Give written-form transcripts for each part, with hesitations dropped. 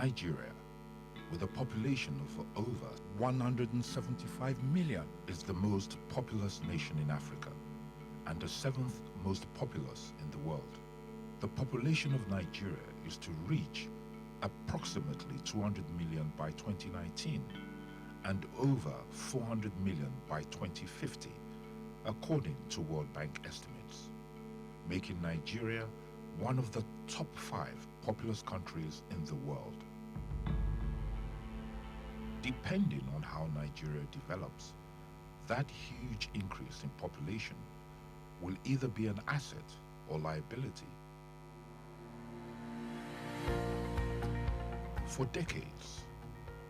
Nigeria, with a population of over 175 million, is the most populous nation in Africa and the seventh most populous in the world. The population of Nigeria is to reach approximately 200 million by 2019 and over 400 million by 2050, according to World Bank estimates, making Nigeria one of the top 5 populous countries in the world. Depending on how Nigeria develops, that huge increase in population will either be an asset or liability. For decades,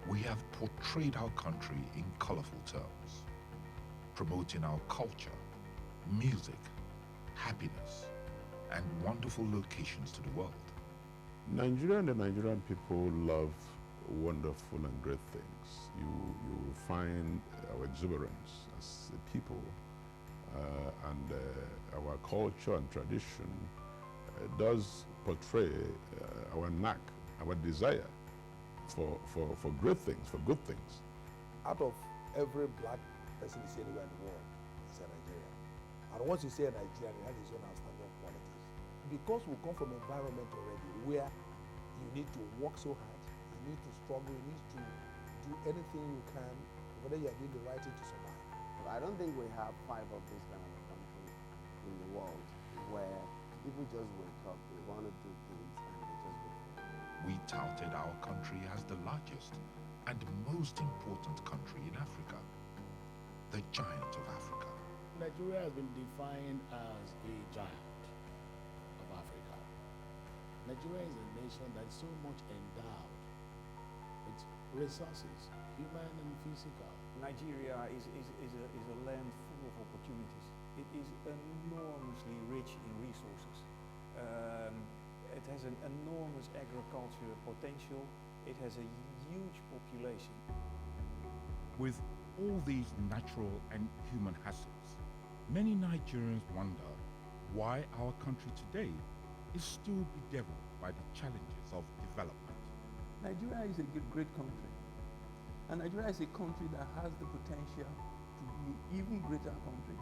we have portrayed our country in colorful terms, promoting our culture, music, happiness, and wonderful locations to the world. Nigeria and the Nigerian people love wonderful and great things. You find our exuberance as a people and our culture and tradition does portray our knack, our desire for great things, for good things. Out of every black person you see anywhere in the world, is a Nigerian. And once you say a Nigerian, it has its own outstanding qualities. Because we come from an environment already where you need to work so hard, you need to struggle, you need to do anything you can, whether you are doing the right thing to survive. I don't think we have 5 of this kind of a country in the world where people just wake up, they want to do things, and they just go for it. We touted our country as the largest and most important country in Africa, the giant of Africa. Nigeria has been defined as a giant of Africa. Nigeria is a nation that is so much endowed with resources, human and physical. Nigeria is a land full of opportunities. It is enormously rich in resources. It has an enormous agriculture potential. It has a huge population. With all these natural and human assets, many Nigerians wonder why our country today is still bedeviled by the challenges of development. Nigeria is a great country, and Nigeria is a country that has the potential to be an even greater country,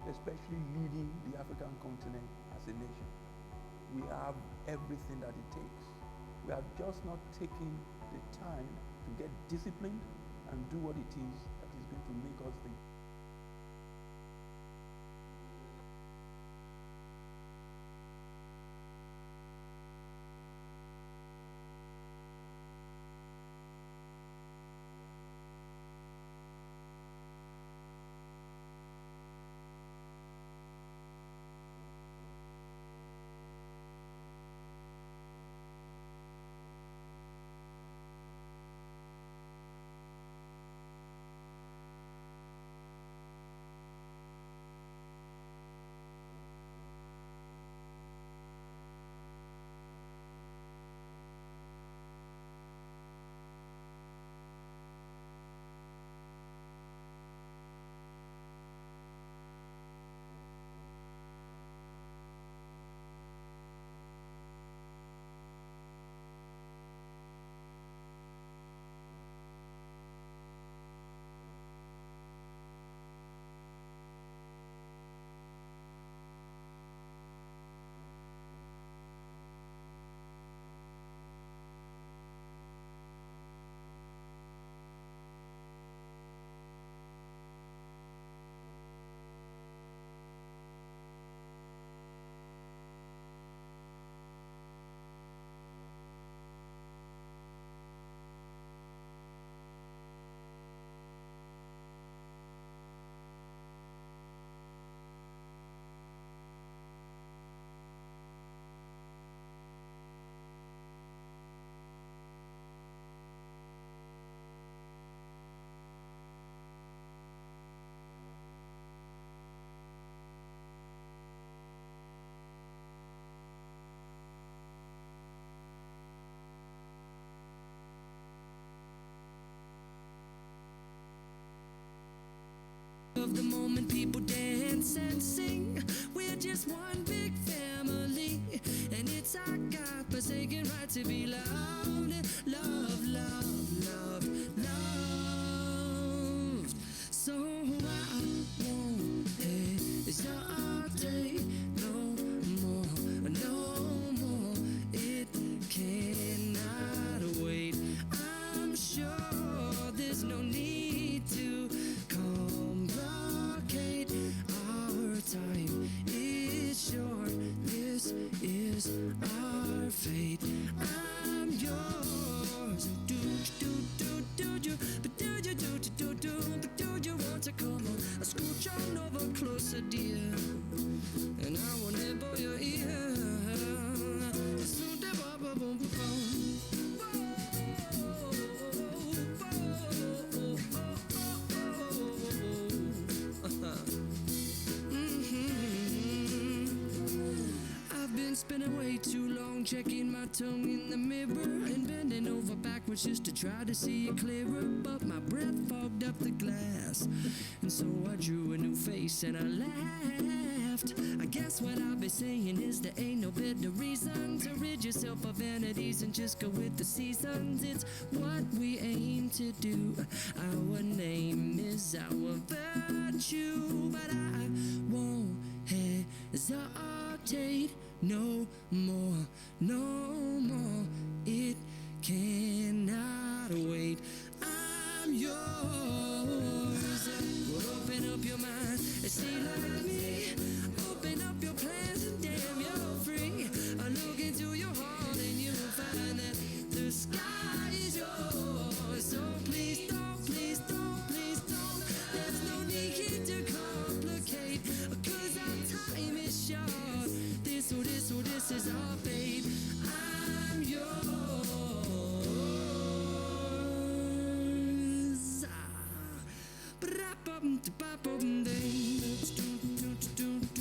especially leading the African continent as a nation. We have everything that it takes. We have just not taken the time to get disciplined and do what it is that is going to make us the of the moment, people dance and sing. We're just one big family, and it's our God-forsaken right to be loved, loved, loved, loved, loved. So I won't hesitate no more, no more. It cannot wait. I'm sure there's no need to complicate. Our time is short. This is our fate. I'm yours. Do you? But do you But do you want to come on? Scooch on over closer, dear, and I will nibble your ear. I've been spending way too long checking my tongue in the mirror and bending over backwards just to try to see it clearer, but my breath fogged up the glass, and so I drew a new face and I laughed. I guess what I'll be saying is there ain't no better reason to rid yourself of vanities and just go with the seasons. It's what we aim to do. Our name is our virtue, but I won't hesitate no more, no more. It cannot wait. I'm yours. Well, open up your mind and see like me. Open up your plans and damn, you're free. I look into your heart and you'll find that the sky is yours. So please don't, please don't, please don't. There's no need to complicate, 'cause our time is short. This is our fate. I'm yours. Ba-da-bum-da-ba-bum-ding.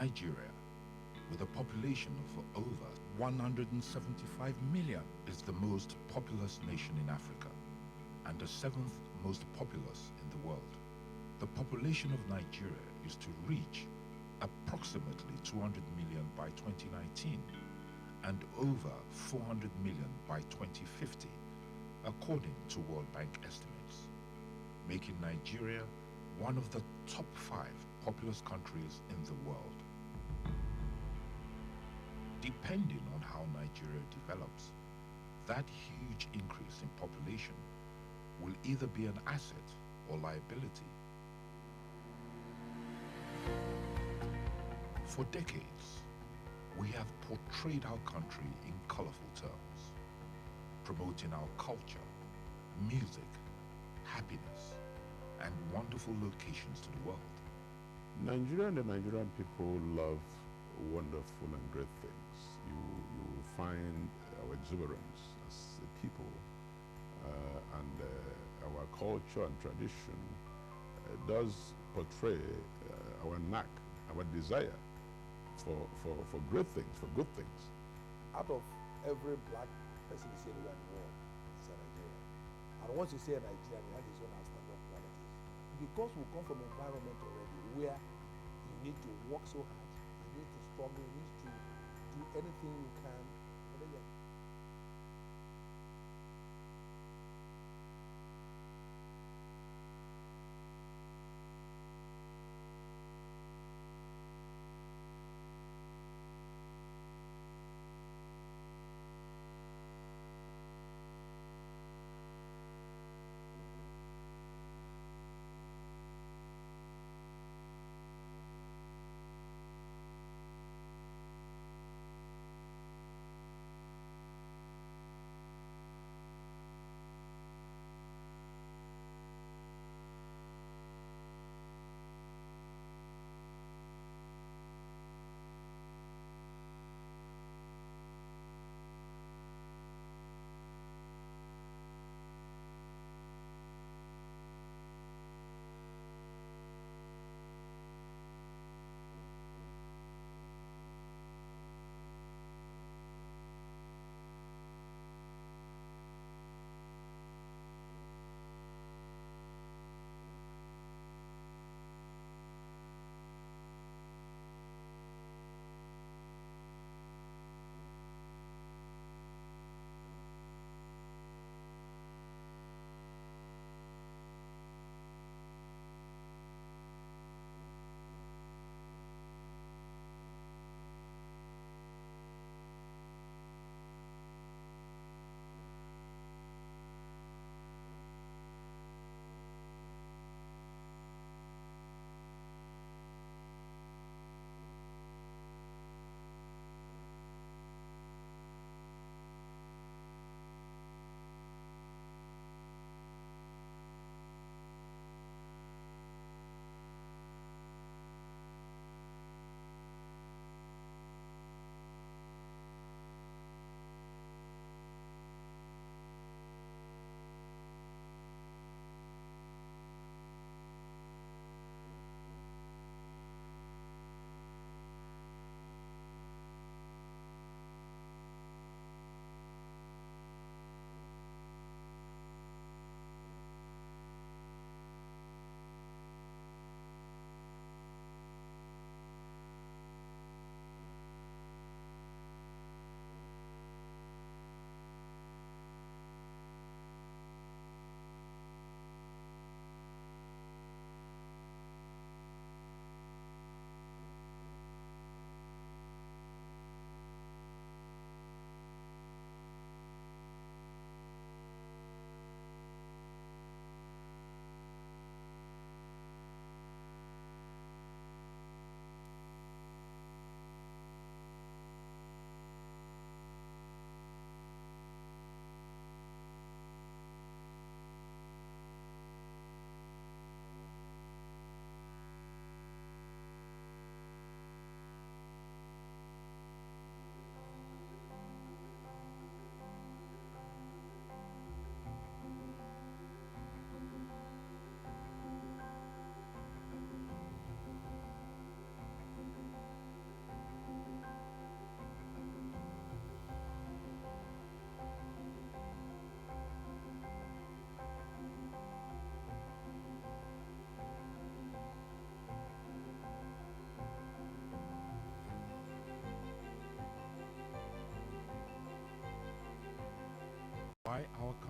Nigeria, with a population of over 175 million, is the most populous nation in Africa and the seventh most populous in the world. The population of Nigeria is to reach approximately 200 million by 2019 and over 400 million by 2050, according to World Bank estimates, making Nigeria one of the top 5 populous countries in the world. Depending on how Nigeria develops, that huge increase in population will either be an asset or liability. For decades, we have portrayed our country in colorful terms, promoting our culture, music, happiness, and wonderful locations to the world. Nigeria and the Nigerian people love wonderful and great things. You will find our exuberance as a people and our culture and tradition does portray our knack, our desire for great things, for good things. Out of every black person you see anywhere in the world, is a Nigerian. And once you say a Nigerian, he has his own outstanding qualities. Because we come from an environment already where you need to work so hard, you need to struggle, you need to do anything you can.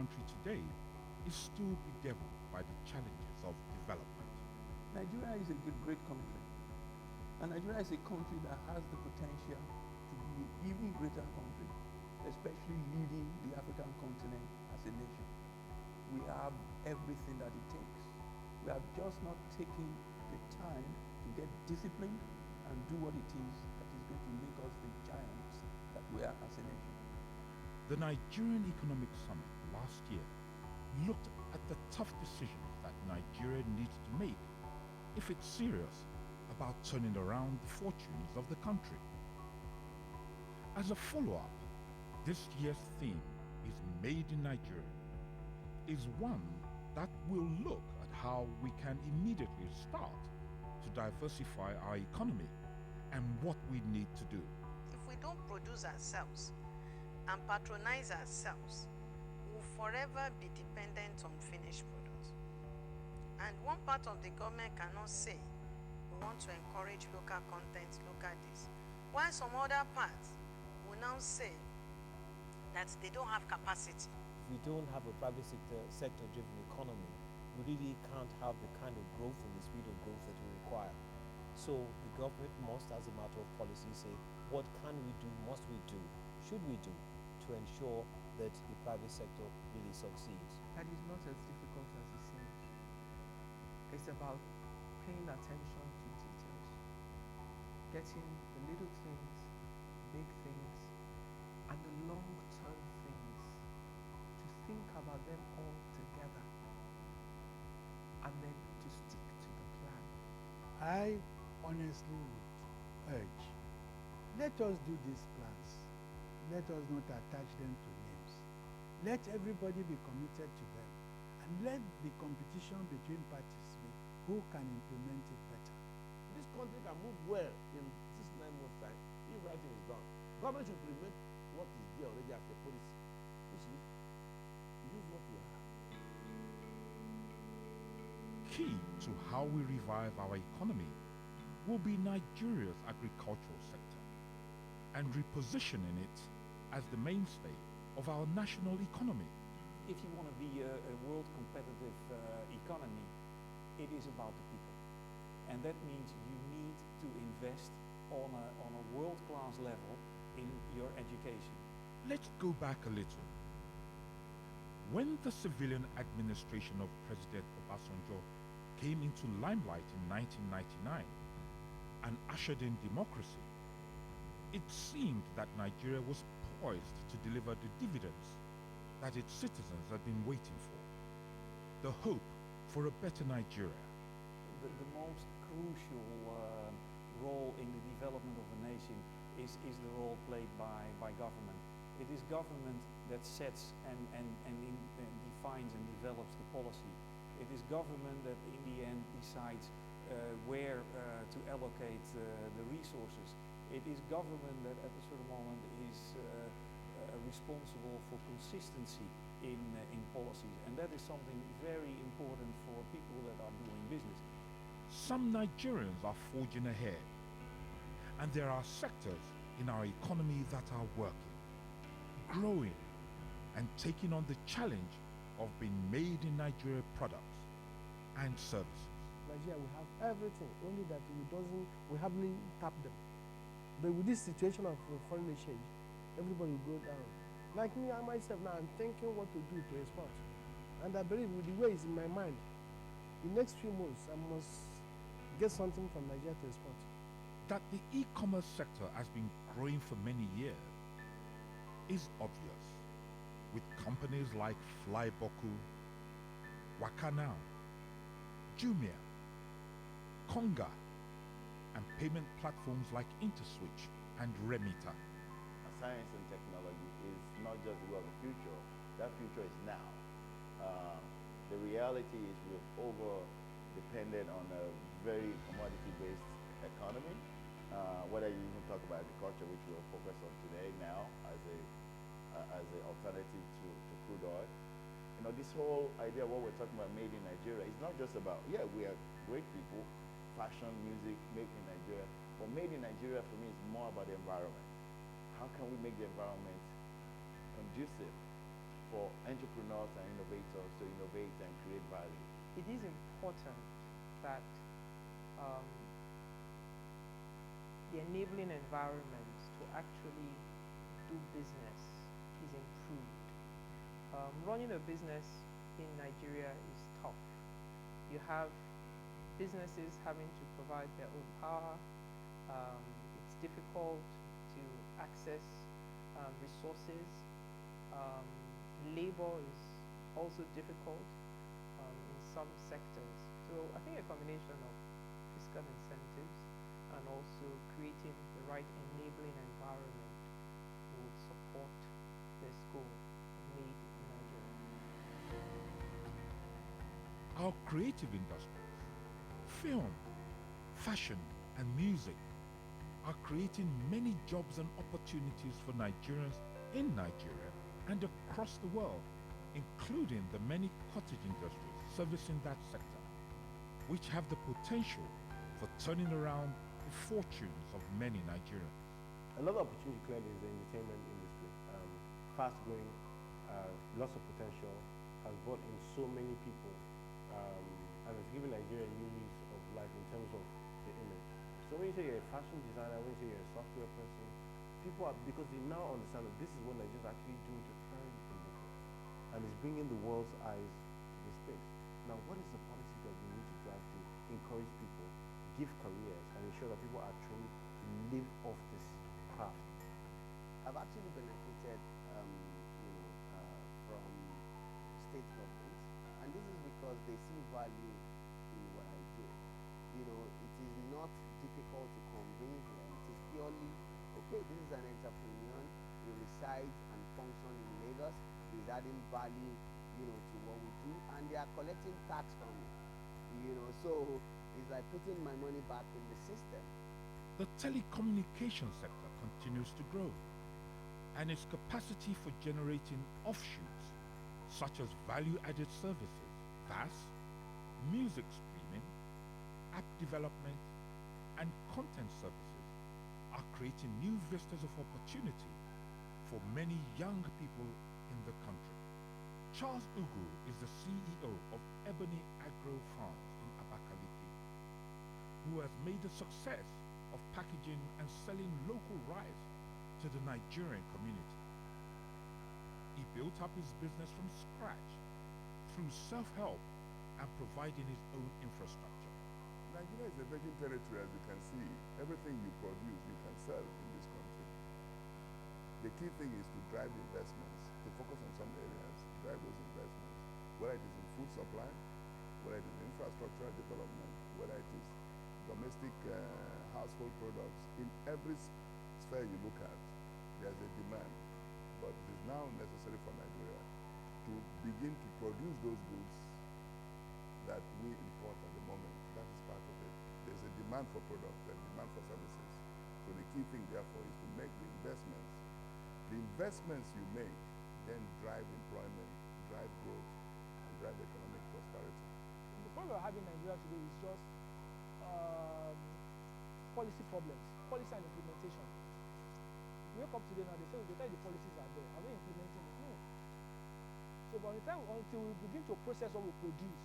country today is still bedeviled by the challenges of development. Nigeria is a great country. And Nigeria is a country that has the potential to be an even greater country, especially leading the African continent as a nation. We have everything that it takes. We have just not taken the time to get disciplined and do what it is that is going to make us the giants that we are as a nation. The Nigerian Economic Summit last year looked at the tough decisions that Nigeria needs to make if it's serious about turning around the fortunes of the country. As a follow-up, this year's theme is Made in Nigeria, is one that will look at how we can immediately start to diversify our economy and what we need to do. If we don't produce ourselves and patronize ourselves, we'll forever be dependent on finished products. And one part of the government cannot say we want to encourage local content, local this, while some other parts will now say that they don't have capacity. If we don't have a private sector-driven economy, we really can't have the kind of growth and the speed of growth that we require. So the government must, as a matter of policy, say, what can we do, must we do, should we do to ensure that the private sector really succeeds? That is not as difficult as it seems. It's about paying attention to details, getting the little things, big things, and the long-term things, to think about them all together, and then to stick to the plan. I honestly would urge, let us do these plans. Let us not attach them to names. Let everybody be committed to them, and let the competition between parties be who can implement it better. This country can move well in 6-9 months' time if writing is done. Government should implement what is there already as a policy. You see, use what we have. Key to how we revive our economy will be Nigeria's agricultural sector and repositioning it as the mainstay of our national economy. If you want to be a world competitive economy, it is about the people. And that means you need to invest on a world-class level in your education. Let's go back a little. When the civilian administration of President Obasanjo came into limelight in 1999 and ushered in democracy, it seemed that Nigeria was poised to deliver the dividends that its citizens had been waiting for. The hope for a better Nigeria. The most crucial role in the development of a nation is the role played by government. It is government that sets and defines and develops the policy. It is government that in the end decides where to allocate the resources. It is government that at a certain moment is responsible for consistency in policies, and that is something very important for people that are doing business. Some Nigerians are forging ahead, and there are sectors in our economy that are working, growing, and taking on the challenge of being made in Nigeria products and services. Nigeria, we have everything, only that we haven't tapped them. But with this situation of foreign exchange, everybody will go down. Like me, I myself now, I'm thinking what to do to export. And I believe with the way it's in my mind, in the next few months, I must get something from Nigeria to export. That the e-commerce sector has been growing for many years is obvious, with companies like Flyboku, Wakanow, Jumia, Konga, and payment platforms like InterSwitch and Remita. Science and technology is not just the way of the future, that future is now. The reality is we're over-dependent on a very commodity-based economy, whether you even talk about agriculture, which we'll focus on today now as an alternative to crude oil. You know, this whole idea of what we're talking about made in Nigeria is not just about, yeah, we are great people, fashion, music, made in Nigeria, but made in Nigeria for me is more about the environment. How can we make the environment conducive for for entrepreneurs and innovators to innovate and create value? It is important that the enabling environment to actually do business is improved. Running a business in Nigeria is tough. You have businesses having to provide their own power. It's difficult to access resources. Labor is also difficult in some sectors. So I think a combination of fiscal incentives and also creating the right enabling environment would support this goal made in Nigeria. Our creative industries, film, fashion, and music are creating many jobs and opportunities for Nigerians in Nigeria and across the world, including the many cottage industries servicing that sector, which have the potential for turning around the fortunes of many Nigerians. Another opportunity clearly is the entertainment industry. Fast growing, lots of potential, has brought in so many people, and has given Nigeria a new lease of life in terms of the image. So when you say you're a fashion designer, when you say you're a software person, people are, because they now understand that this is what Nigerians are actually doing to earn a living, and it's bringing the world's eyes to this space. Now, what is the policy that we need to drive to encourage people, give careers, and ensure that people are trained to live off this craft? I've actually benefited, from state governments, and this is because they see value in what I do. It is not difficult to convince them. It is purely, okay, this is an entrepreneur, he resides and functions in Lagos, he's adding value, to what we do, and they are collecting tax from me. So it's like putting my money back in the system. The telecommunications sector continues to grow, and its capacity for generating offshoots such as value-added services, VAS, music streaming, app development, and content services are creating new vistas of opportunity for many young people in the country. Charles Ugu is the CEO of Ebony Agro Farms in Abakaliki, who has made a success of packaging and selling local rice to the Nigerian community. He built up his business from scratch through self-help and providing his own infrastructure. Nigeria is a virgin territory, as you can see. Everything you produce, you can sell in this country. The key thing is to drive investments, to focus on some areas, drive those investments, whether it is in food supply, whether it is in infrastructure development, whether it is domestic household products. In every sphere you look at, there's a demand. But it is now necessary for Nigeria to begin to produce those goods that we import at the moment. That is part of it. There's a demand for products, a demand for services. So the key thing, therefore, is to make the investments. The investments you make then drive employment, drive growth, and drive economic prosperity. The problem we're having in Nigeria today is just policy problems, policy and implementation. You wake up today now, they say the policies are there. Are we implementing it? No. So by the time until we begin to process what we produce,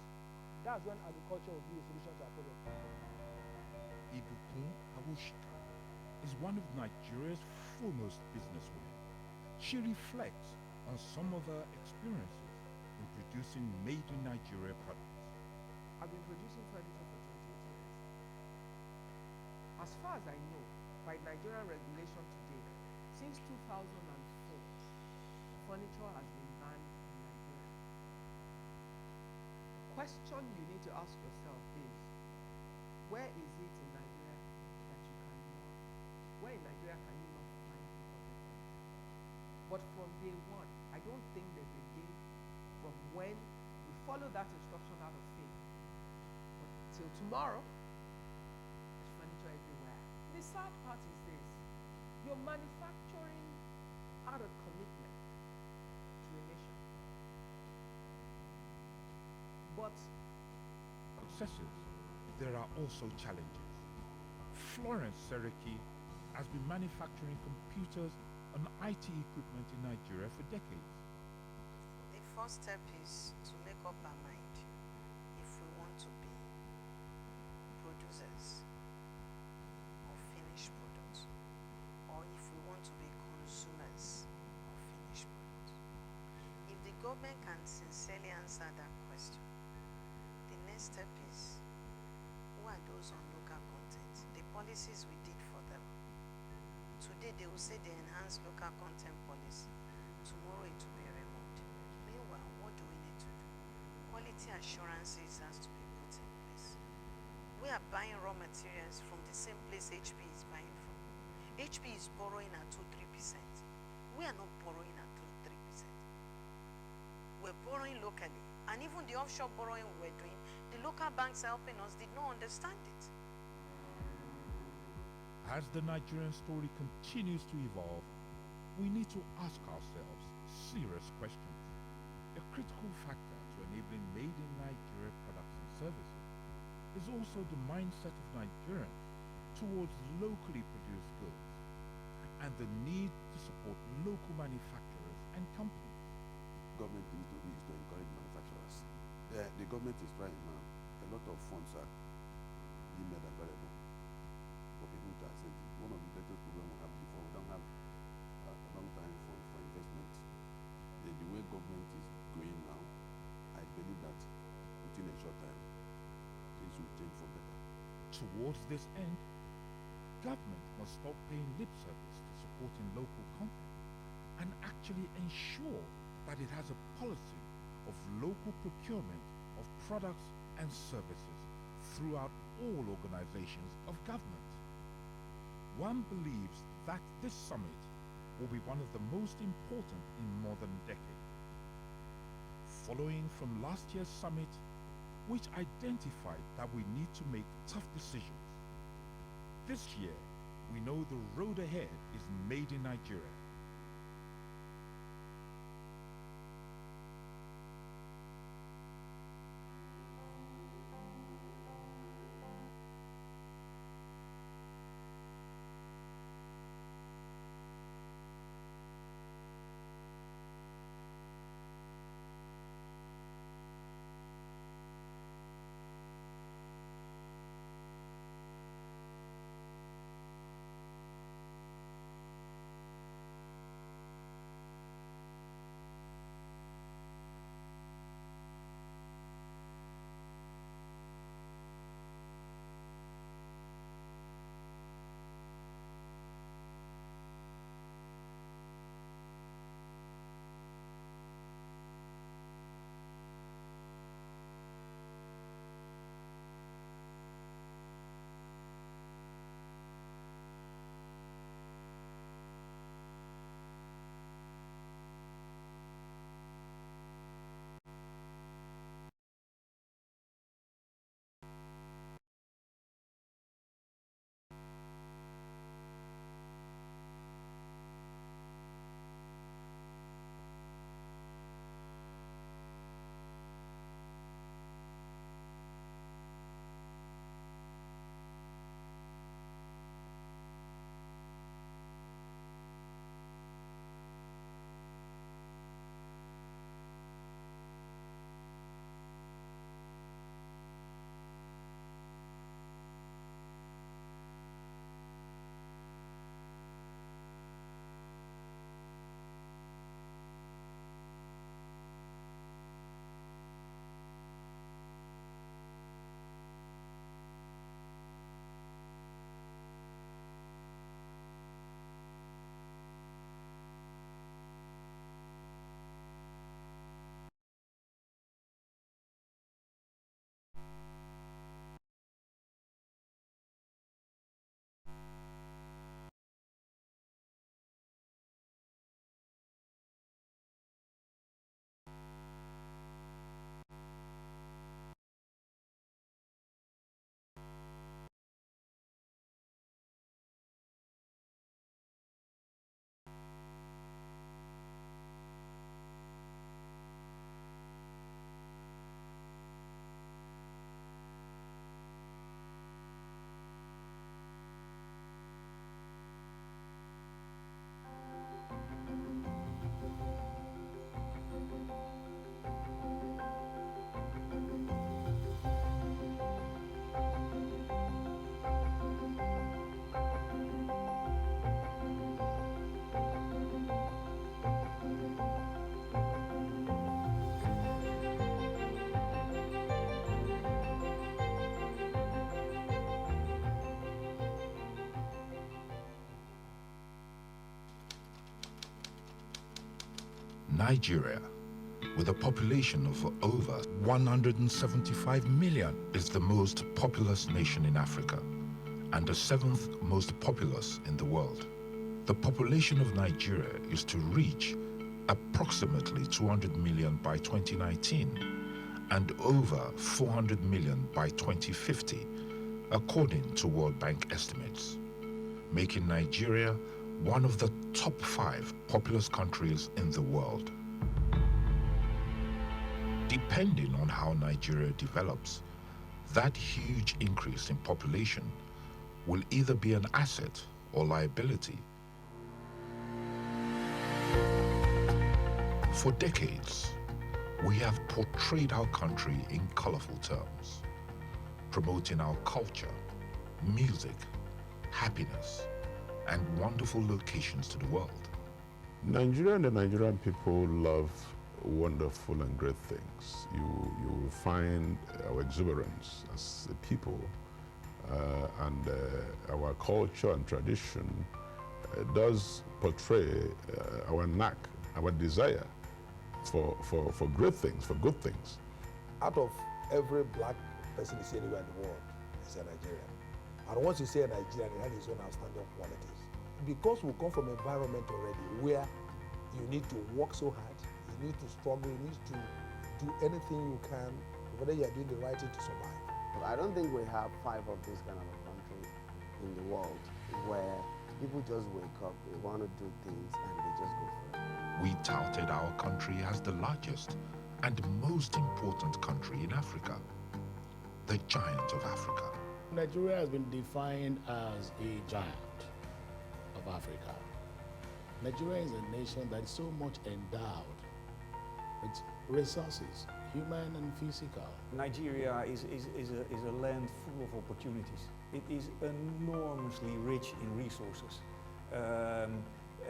that's when agriculture will be a solution to our problem. Ibukun Awushika is one of Nigeria's foremost businesswomen. She reflects on some of her experiences in producing made in Nigeria products. I've been producing furniture for 28 years. As far as I know, by Nigerian regulation today, since 2004, furniture has been banned in Nigeria. The question you need to ask yourself is, where is it in Nigeria that you can not? Where in Nigeria can you not find imported furniture? But from day one, I don't think there's a day from when you follow that instruction out of faith. But till tomorrow, there's furniture everywhere. The sad part is this: you're manufacturing out of commitment to a nation. But successes, there are also challenges. Florence Sereki has been manufacturing computers and IT equipment in Nigeria for decades. first step is to make up our mind if we want to be producers of finished products or if we want to be consumers of finished products. If the government can sincerely answer that question, the next step is, who are those on local content? The policies we did for them. Today they will say they enhance local content policy. Tomorrow it will be removed. Meanwhile, what do we need to do? Quality assurances has to be put in place. We are buying raw materials from the same place HP is buying from. HP is borrowing at 2-3%. We are not borrowing at 2-3%. We're borrowing locally. And even the offshore borrowing we're doing, the local banks helping us did not understand it. As the Nigerian story continues to evolve, we need to ask ourselves serious questions. A critical factor to enabling made in Nigeria products and services is also the mindset of Nigerians towards locally produced goods and the need to support local manufacturers and companies. Government needs to do is to encourage manufacturers. The government is trying now. A lot of funds are being made available for people to access it. One of the latest problems we have before, we don't have a long time for investment. The way government is going now, I believe that within a short time, things will change for better. Towards this end, government must stop paying lip service to supporting local content and actually ensure that it has a policy of local procurement of products and services throughout all organizations of government. One believes that this summit will be one of the most important in more than a decade. Following from last year's summit, which identified that we need to make tough decisions. This year, we know the road ahead is made in Nigeria. Nigeria, with a population of over 175 million, is the most populous nation in Africa and the seventh most populous in the world. The population of Nigeria is to reach approximately 200 million by 2019 and over 400 million by 2050, according to World Bank estimates, making Nigeria one of the top 5 populous countries in the world. Depending on how Nigeria develops, that huge increase in population will either be an asset or liability. For decades, we have portrayed our country in colorful terms, promoting our culture, music, happiness, and wonderful locations to the world. Nigeria and the Nigerian people love wonderful and great things. You will find our exuberance as a people and our culture and tradition does portray our knack, our desire for great things, for good things. Out of every black person you see anywhere in the world, is a Nigerian. And once you say a Nigerian, it has its own outstanding qualities. Because we come from an environment already where you need to work so hard, you need to struggle, you need to do anything you can, whether you are doing the right thing to survive. I don't think we have 5 of this kind of a country in the world where people just wake up, they want to do things, and they just go for it. We touted our country as the largest and most important country in Africa, the giant of Africa. Nigeria has been defined as a giant of Africa. Nigeria is a nation that is so much endowed with resources, human and physical. Nigeria is a land full of opportunities. It is enormously rich in resources.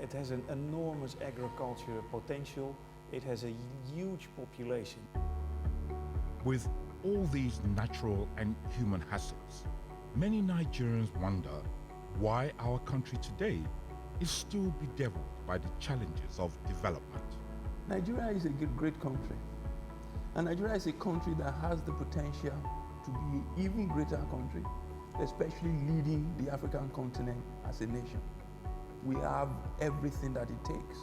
It has an enormous agriculture potential. It has a huge population. With all these natural and human assets, many Nigerians wonder why our country today is still bedeviled by the challenges of development. Nigeria is a great country. And Nigeria is a country that has the potential to be even greater country, especially leading the African continent as a nation. We have everything that it takes.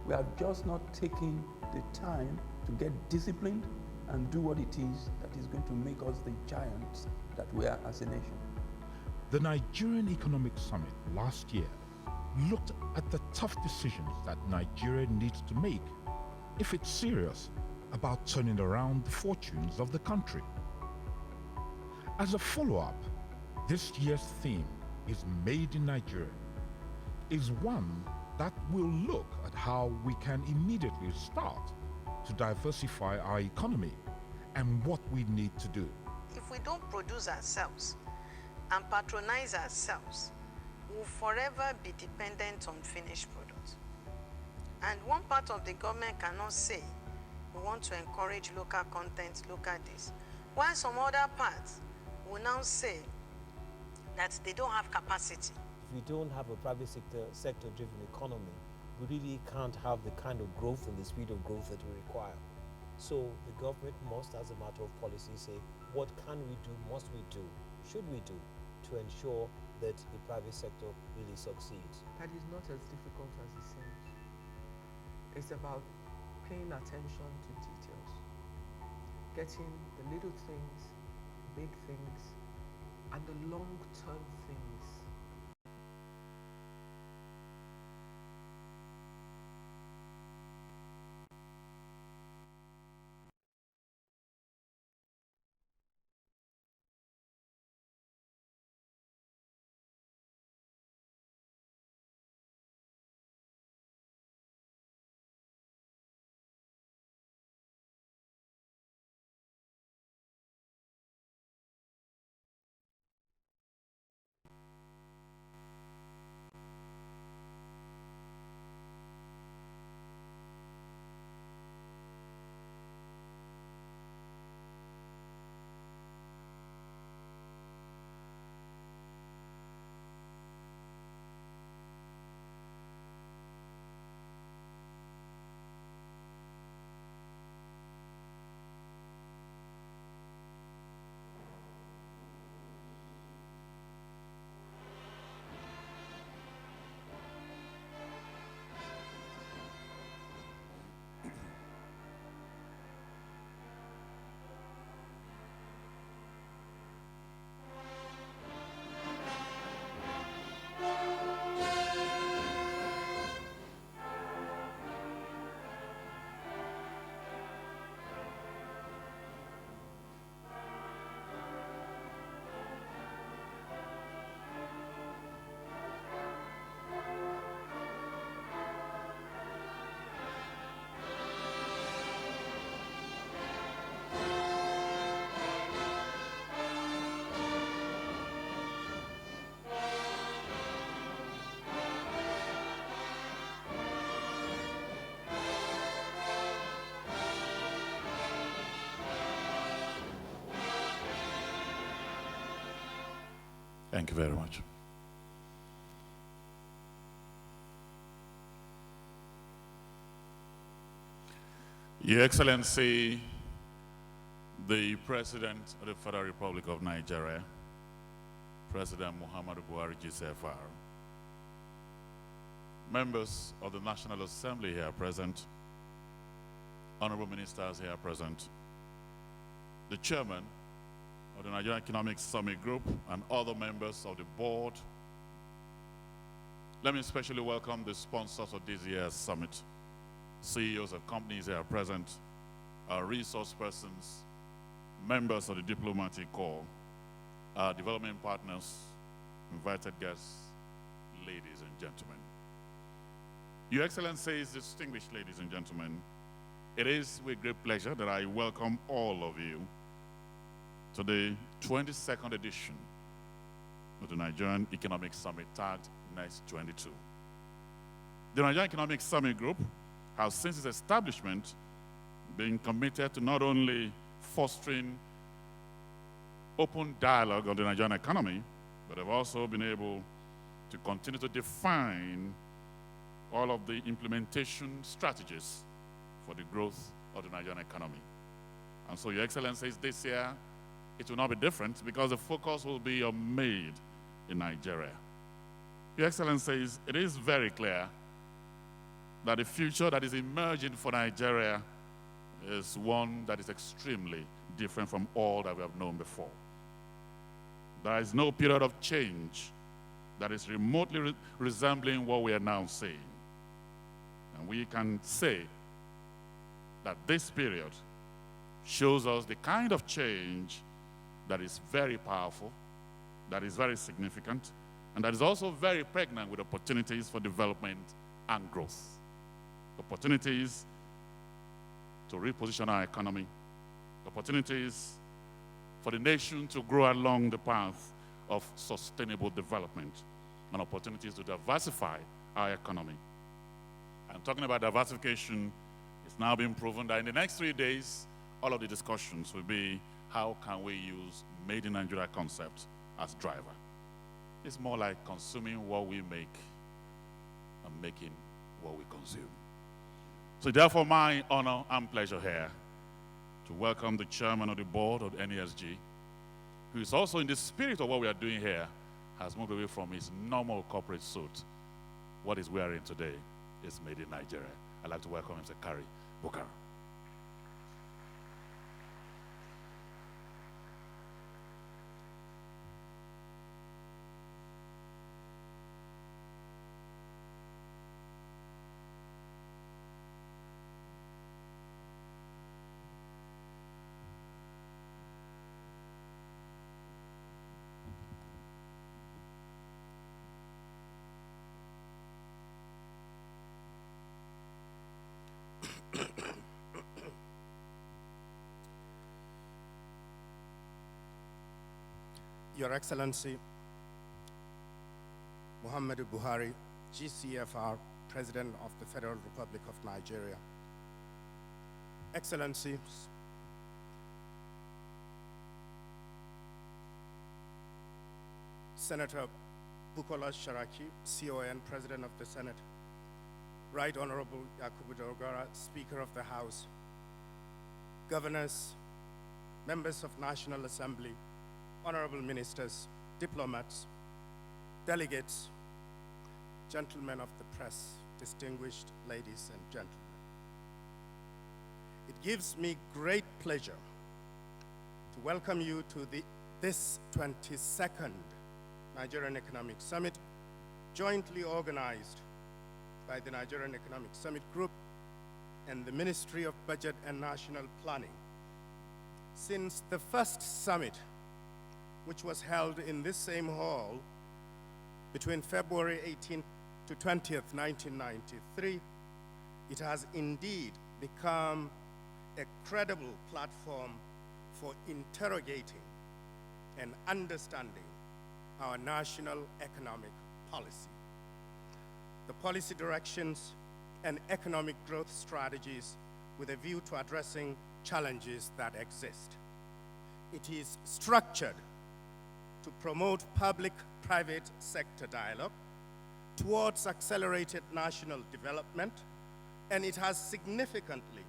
We have just not taken the time to get disciplined and do what it is that is going to make us the giants that we are as a nation. The Nigerian Economic Summit last year looked at the tough decisions that Nigeria needs to make if it's serious about turning around the fortunes of the country. As a follow-up, this year's theme is Made in Nigeria, is one that will look at how we can immediately start to diversify our economy and what we need to do. If we don't produce ourselves and patronize ourselves, we'll forever be dependent on finished products. And one part of the government cannot say, we want to encourage local content, local this, while some other parts will now say that they don't have capacity. If we don't have a private sector-driven economy, we really can't have the kind of growth and the speed of growth that we require. So the government must, as a matter of policy, say, what can we do, must we do, should we do, to ensure that the private sector really succeeds? That is not as difficult as it seems. It's about paying attention to details, getting the little things, big things, and the long-term things. Thank you very much. Your Excellency, the President of the Federal Republic of Nigeria, President Muhammadu Buhari GCFR, members of the National Assembly here present, honorable ministers here present, the chairman of the Nigerian Economic Summit Group and other members of the board. Let me especially welcome the sponsors of this year's summit, CEOs of companies here present, our resource persons, members of the diplomatic corps, our development partners, invited guests, ladies and gentlemen. Your Excellencies, distinguished ladies and gentlemen, it is with great pleasure that I welcome all of you to the 22nd edition of the Nigerian Economic Summit, tagged NESG 22. The Nigerian Economic Summit Group has since its establishment been committed to not only fostering open dialogue on the Nigerian economy, but have also been able to continue to define all of the implementation strategies for the growth of the Nigerian economy. And so, Your Excellencies, this year, it will not be different because the focus will be on made in Nigeria. Your Excellencies, it is very clear that the future that is emerging for Nigeria is one that is extremely different from all that we have known before. There is no period of change that is remotely resembling what we are now seeing. And we can say that this period shows us the kind of change that is very powerful, that is very significant, and that is also very pregnant with opportunities for development and growth. Opportunities to reposition our economy, opportunities for the nation to grow along the path of sustainable development, and opportunities to diversify our economy. And talking about diversification, it's now been proven that in the next 3 days, all of the discussions will be how can we use Made in Nigeria concept as driver. It's more like consuming what we make and making what we consume. So therefore, my honor and pleasure here to welcome the chairman of the board of the NESG, who is also in the spirit of what we are doing here, has moved away from his normal corporate suit. What he's wearing today is made in Nigeria. I'd like to welcome Mr. Kari Bukar. Your Excellency, Muhammadu Buhari, GCFR, President of the Federal Republic of Nigeria. Excellencies, Senator Bukola Saraki, CON, President of the Senate, Right Honorable Yakubu Dogara, Speaker of the House, governors, members of National Assembly, honorable ministers, diplomats, delegates, gentlemen of the press, distinguished ladies and gentlemen. It gives me great pleasure to welcome you to this 22nd Nigerian Economic Summit, jointly organized by the Nigerian Economic Summit Group and the Ministry of Budget and National Planning. Since the first summit, which was held in this same hall between February 18th to 20th, 1993, it has indeed become a credible platform for interrogating and understanding our national economic policy, the policy directions and economic growth strategies with a view to addressing challenges that exist. It is structured to promote public-private sector dialogue towards accelerated national development, and it has significantly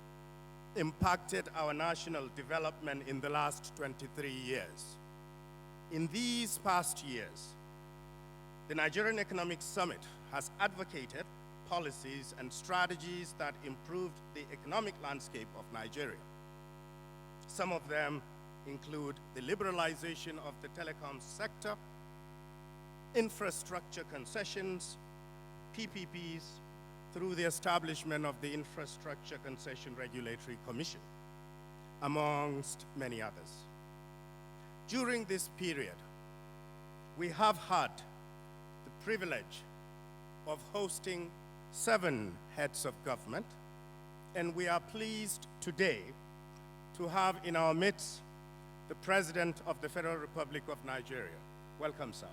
impacted our national development in the last 23 years. In these past years, the Nigerian Economic Summit has advocated policies and strategies that improved the economic landscape of Nigeria. Some of them include the liberalization of the telecom sector, infrastructure concessions, PPPs, through the establishment of the Infrastructure Concession Regulatory Commission, amongst many others. During this period, we have had the privilege of hosting 7 heads of government, and we are pleased today to have in our midst the President of the Federal Republic of Nigeria. Welcome, sir.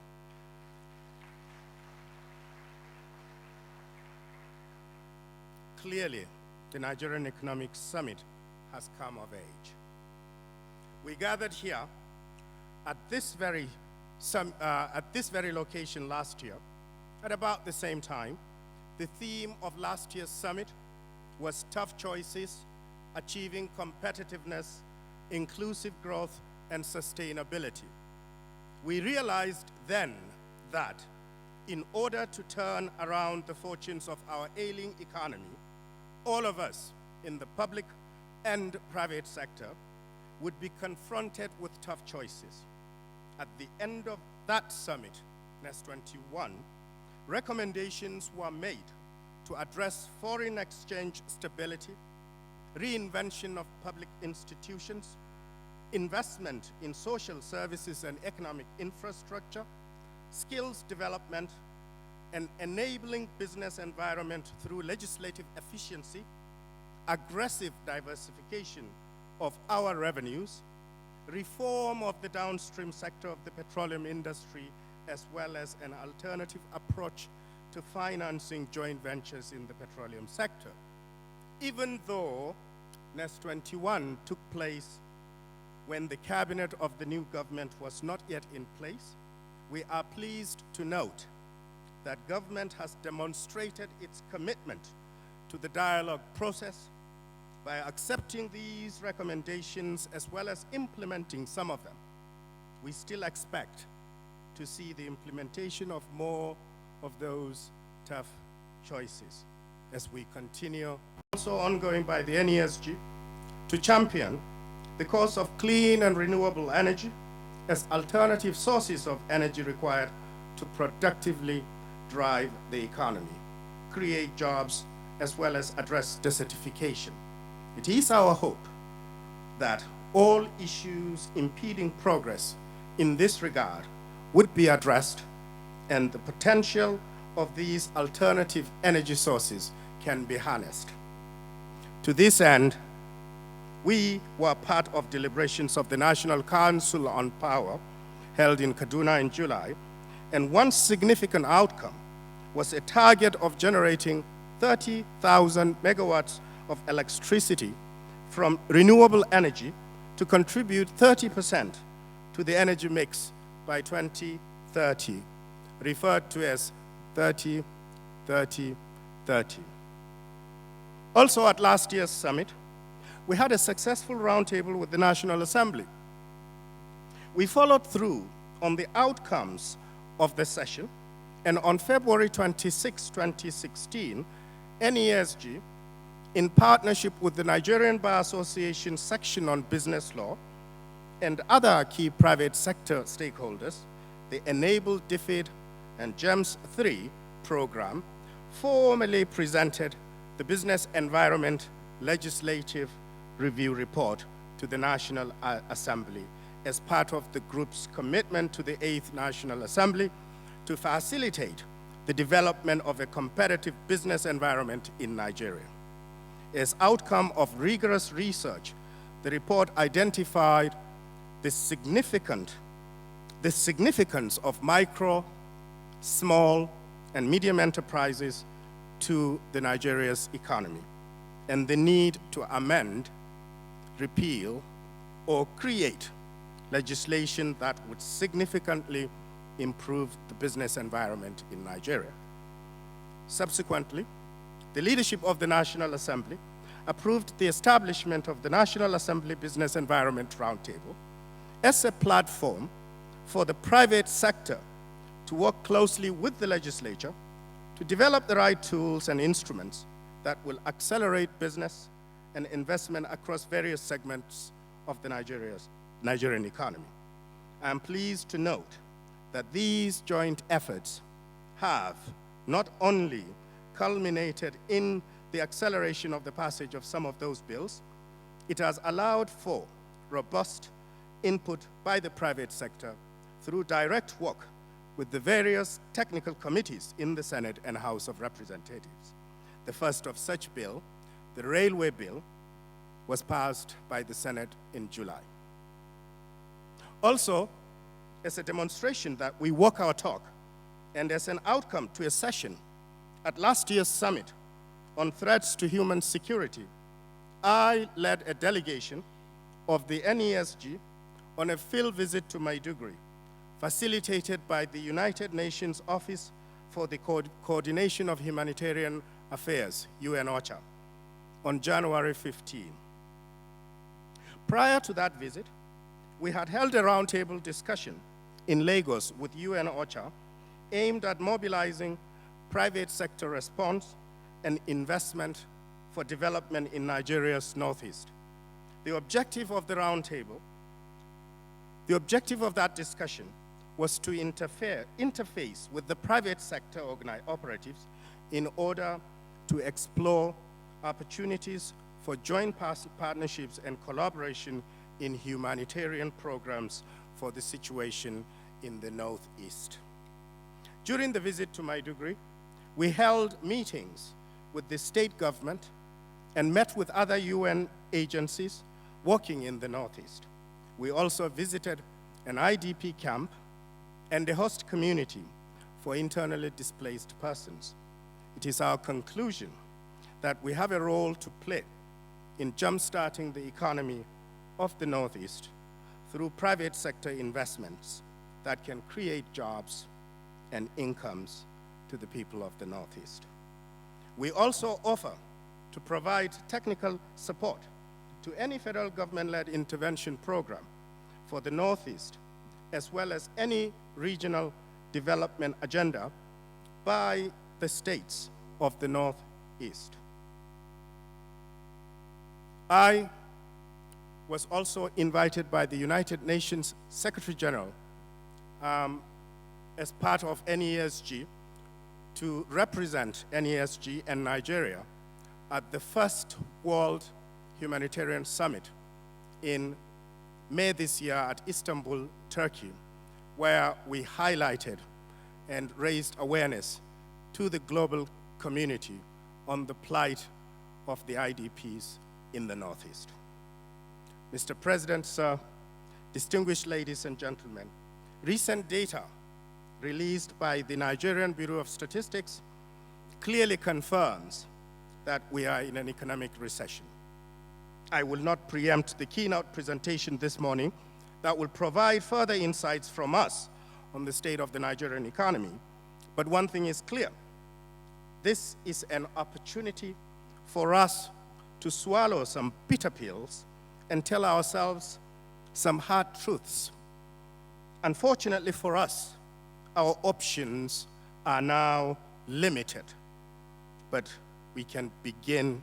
Clearly, the Nigerian Economic Summit has come of age. We gathered here at this very location last year at about the same time. The theme of last year's summit was tough choices, achieving competitiveness, inclusive growth, and sustainability. We realized then that in order to turn around the fortunes of our ailing economy, all of us in the public and private sector would be confronted with tough choices. At the end of that summit, NES21, recommendations were made to address foreign exchange stability, reinvention of public institutions, investment in social services and economic infrastructure, skills development, and enabling business environment through legislative efficiency, aggressive diversification of our revenues, reform of the downstream sector of the petroleum industry, as well as an alternative approach to financing joint ventures in the petroleum sector. Even though NES21 took place when the cabinet of the new government was not yet in place, we are pleased to note that government has demonstrated its commitment to the dialogue process by accepting these recommendations as well as implementing some of them. We still expect to see the implementation of more of those tough choices as we continue, also ongoing by the NESG, to champion the cause of clean and renewable energy as alternative sources of energy required to productively drive the economy, create jobs, as well as address desertification. It is our hope that all issues impeding progress in this regard would be addressed and the potential of these alternative energy sources can be harnessed. To this end, we were part of deliberations of the National Council on Power held in Kaduna in July, and one significant outcome was a target of generating 30,000 megawatts of electricity from renewable energy to contribute 30% to the energy mix by 2030, referred to as 30-30-30. Also at last year's summit, we had a successful roundtable with the National Assembly. We followed through on the outcomes of the session, and on February 26, 2016, NESG, in partnership with the Nigerian Bar Association section on business law and other key private sector stakeholders, the Enable DFID and GEMS 3 program formally presented the Business Environment Legislative Review Report to the National Assembly as part of the group's commitment to the 8th National Assembly to facilitate the development of a competitive business environment in Nigeria. As outcome of rigorous research, the report identified the significance of micro, small, and medium enterprises to the Nigeria's economy, and the need to amend, repeal, or create legislation that would significantly improve the business environment in Nigeria. Subsequently, the leadership of the National Assembly approved the establishment of the National Assembly Business Environment Roundtable as a platform for the private sector to work closely with the legislature to develop the right tools and instruments that will accelerate business and investment across various segments of the Nigerian economy. I am pleased to note that these joint efforts have not only culminated in the acceleration of the passage of some of those bills, it has allowed for robust input by the private sector through direct work with the various technical committees in the Senate and House of Representatives. The first of such bill, the Railway Bill, was passed by the Senate in July. Also, as a demonstration that we walk our talk, and as an outcome to a session at last year's summit on threats to human security, I led a delegation of the NESG on a field visit to Maiduguri, facilitated by the United Nations Office for the Coordination of Humanitarian Affairs, UN OCHA, on January 15. Prior to that visit, we had held a roundtable discussion in Lagos with UN OCHA aimed at mobilizing private sector response and investment for development in Nigeria's northeast. The objective of the roundtable, the objective of that discussion was to interface with the private sector operatives in order to explore opportunities for joint partnerships and collaboration in humanitarian programs for the situation in the northeast. During the visit to Maiduguri, we held meetings with the state government and met with other UN agencies working in the northeast. We also visited an IDP camp and a host community for internally displaced persons. It is our conclusion that we have a role to play in jump-starting the economy of the Northeast through private sector investments that can create jobs and incomes to the people of the Northeast. We also offer to provide technical support to any federal government-led intervention program for the Northeast, as well as any regional development agenda by the states of the Northeast. I was also invited by the United Nations Secretary General as part of NESG to represent NESG and Nigeria at the first World Humanitarian Summit in May this year at Istanbul, Turkey, where we highlighted and raised awareness to the global community on the plight of the IDPs in the Northeast. Mr. President, sir, distinguished ladies and gentlemen, recent data released by the Nigerian Bureau of Statistics clearly confirms that we are in an economic recession. I will not preempt the keynote presentation this morning that will provide further insights from us on the state of the Nigerian economy, but one thing is clear. This is an opportunity for us to swallow some bitter pills and tell ourselves some hard truths. Unfortunately for us, our options are now limited, but we can begin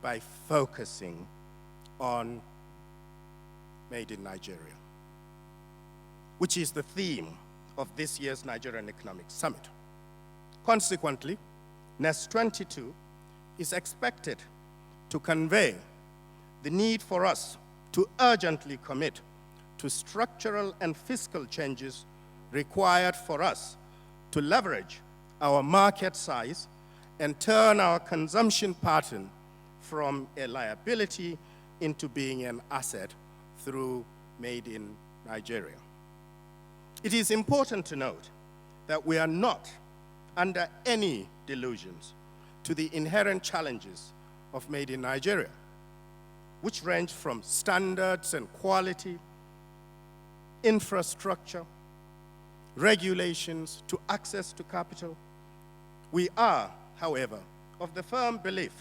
by focusing on Made in Nigeria, which is the theme of this year's Nigerian Economic Summit. Consequently, NESG 22 is expected to convey the need for us to urgently commit to structural and fiscal changes required for us to leverage our market size and turn our consumption pattern from a liability into being an asset through Made in Nigeria. It is important to note that we are not under any delusions to the inherent challenges of Made in Nigeria, which range from standards and quality infrastructure, regulations, to access to capital. We are, however, of the firm belief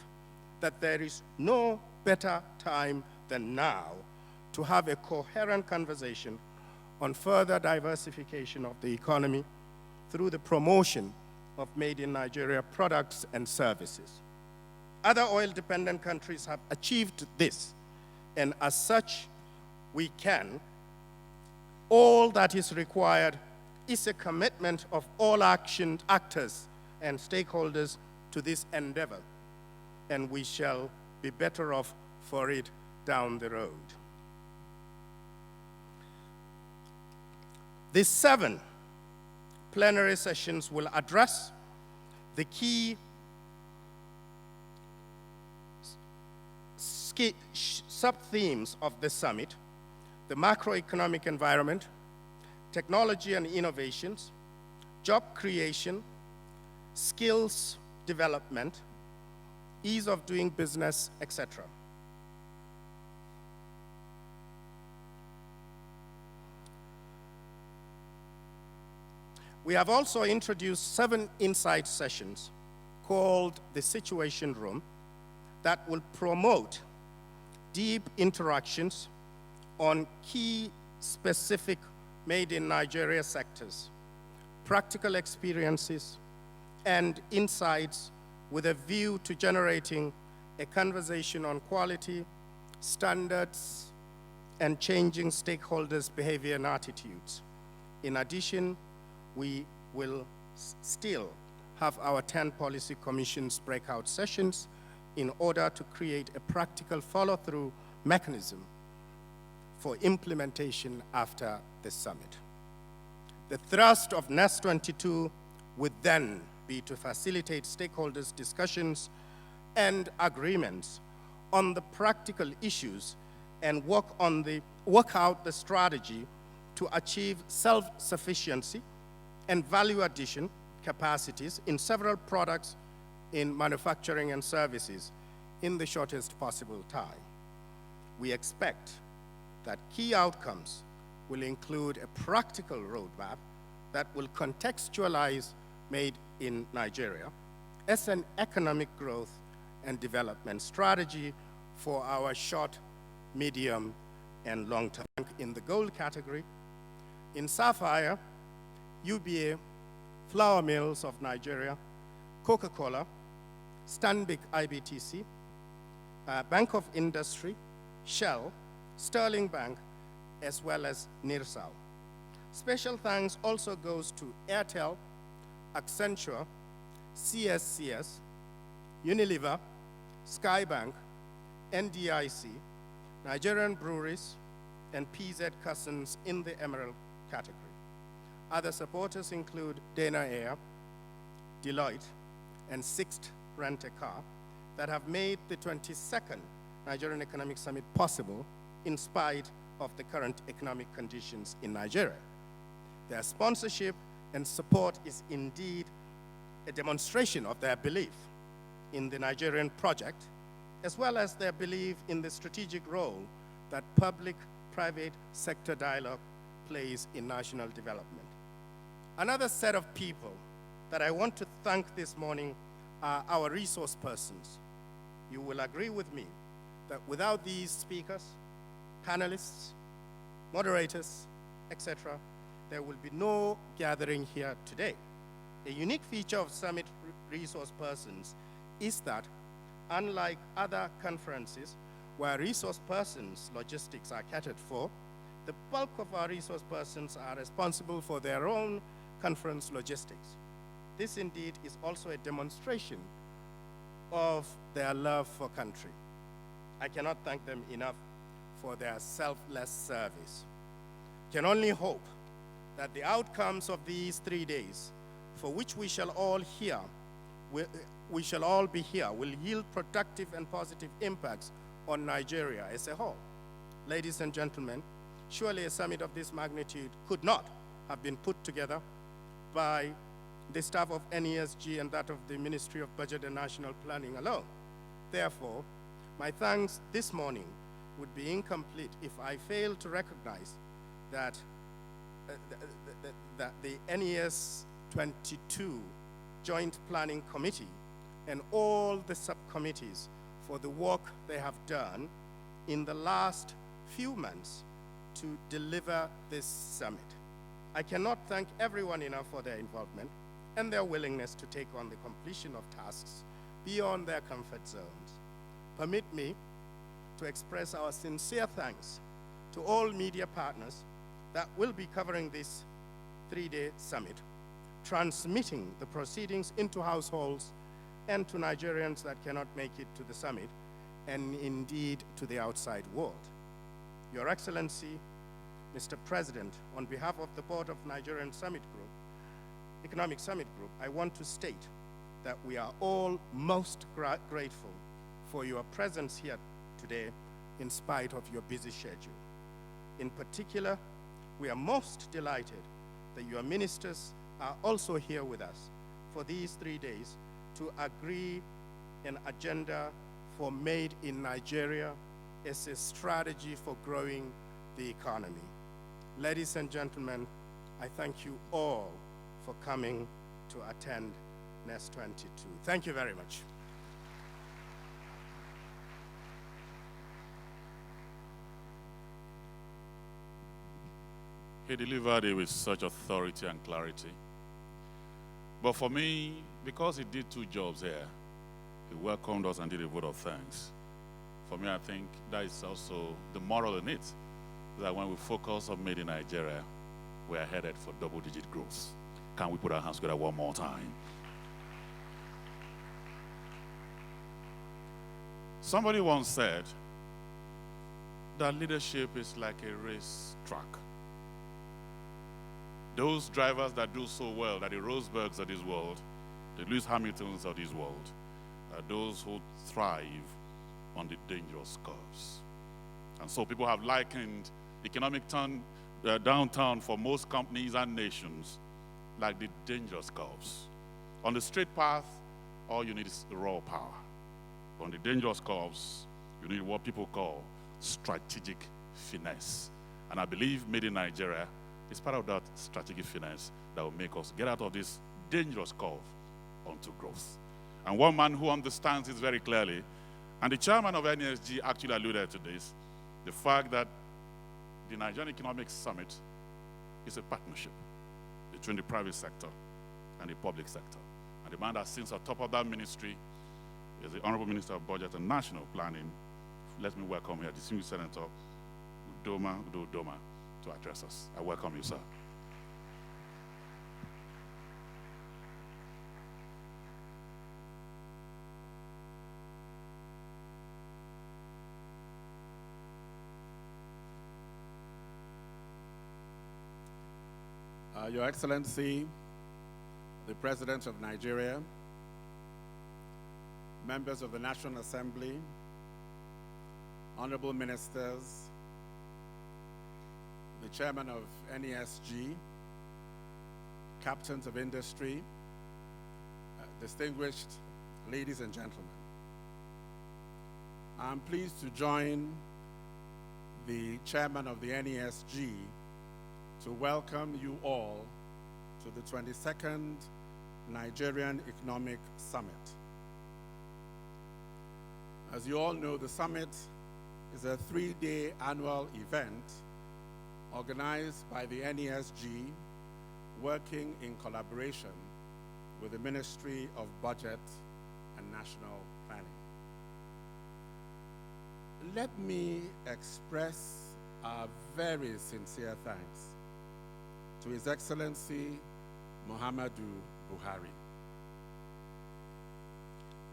that there is no better time than now to have a coherent conversation on further diversification of the economy through the promotion of made in Nigeria products and services. Other oil-dependent countries have achieved this, and as such, we can. All that is required is a commitment of all actors and stakeholders to this endeavor, and we shall be better off for it down the road. These 7 plenary sessions will address the key sub-themes of the summit: the macroeconomic environment, technology and innovations, job creation, skills development, ease of doing business, etc. We have also introduced 7 insight sessions called the Situation Room that will promote deep interactions on key specific made in Nigeria sectors, practical experiences, and insights with a view to generating a conversation on quality, standards, and changing stakeholders' behavior and attitudes. In addition, we will still have our 10 policy commissions breakout sessions in order to create a practical follow-through mechanism for implementation after the summit. The thrust of NESG 22 would then be to facilitate stakeholders' discussions and agreements on the practical issues and work out the strategy to achieve self-sufficiency and value addition capacities in several products in manufacturing and services in the shortest possible time. We expect that key outcomes will include a practical roadmap that will contextualize made in Nigeria as an economic growth and development strategy for our short, medium, and long-term. In the gold category, in Sapphire, UBA, Flour Mills of Nigeria, Coca-Cola, Stanbic IBTC, Bank of Industry, Shell, Sterling Bank, as well as Nirsal. Special thanks also goes to Airtel, Accenture, CSCS, Unilever, Skybank, NDIC, Nigerian Breweries, and PZ Cousins in the Emerald category. Other supporters include Dana Air, Deloitte, and Sixt Rent-A-Car that have made the 22nd Nigerian Economic Summit possible in spite of the current economic conditions in Nigeria. Their sponsorship and support is indeed a demonstration of their belief in the Nigerian project, as well as their belief in the strategic role that public-private sector dialogue plays in national development. Another set of people that I want to thank this morning are our resource persons. You will agree with me that without these speakers, panelists, moderators, etc., there will be no gathering here today. A unique feature of Summit resource persons is that, unlike other conferences where resource persons' logistics are catered for, the bulk of our resource persons are responsible for their own conference logistics. This indeed is also a demonstration of their love for country. I cannot thank them enough for their selfless service. Can only hope that the outcomes of these 3 days, for which we shall all be here, will yield productive and positive impacts on Nigeria as a whole. Ladies and gentlemen, surely a summit of this magnitude could not have been put together by the staff of NESG and that of the Ministry of Budget and National Planning alone. Therefore, my thanks this morning would be incomplete if I fail to recognize that the NES 22 Joint Planning Committee and all the subcommittees for the work they have done in the last few months to deliver this summit. I cannot thank everyone enough for their involvement and their willingness to take on the completion of tasks beyond their comfort zones. Permit me to express our sincere thanks to all media partners that will be covering this three-day summit, transmitting the proceedings into households and to Nigerians that cannot make it to the summit, and indeed to the outside world. Your Excellency, Mr. President, on behalf of the Board of Nigerian Economic Summit Group, I want to state that we are all most grateful for your presence here today in spite of your busy schedule. In particular, we are most delighted that your ministers are also here with us for these 3 days to agree an agenda for Made in Nigeria as a strategy for growing the economy. Ladies and gentlemen, I thank you all for coming to attend NES 22. Thank you very much. He delivered it with such authority and clarity. But for me, because he did two jobs here, he welcomed us and did a vote of thanks. For me, I think that is also the moral in it, that when we focus on Made in Nigeria, we are headed for double-digit growth. Can we put our hands together one more time? Somebody once said that leadership is like a race track. Those drivers that do so well, that the Rosbergs of this world, the Lewis Hamiltons of this world, are those who thrive on the dangerous curves. And so people have likened economic downturn for most companies and nations like the dangerous curves. On the straight path, all you need is raw power. On the dangerous curves, you need what people call strategic finesse. And I believe Made in Nigeria is part of that strategic finesse that will make us get out of this dangerous curve onto growth. And one man who understands this very clearly, and the chairman of NESG actually alluded to this, the fact that the Nigerian Economic Summit is a partnership between the private sector and the public sector. And the man that sits on top of that ministry is the Honorable Minister of Budget and National Planning. Let me welcome here distinguished Senator Udoma to address us. I welcome you, sir. Your Excellency, the President of Nigeria, members of the National Assembly, honorable ministers, the chairman of NESG, captains of industry, distinguished ladies and gentlemen. I'm pleased to join the chairman of the NESG to welcome you all to the 22nd Nigerian Economic Summit. As you all know, the summit is a 3-day annual event organized by the NESG, working in collaboration with the Ministry of Budget and National Planning. Let me express our very sincere thanks to His Excellency Muhammadu Buhari,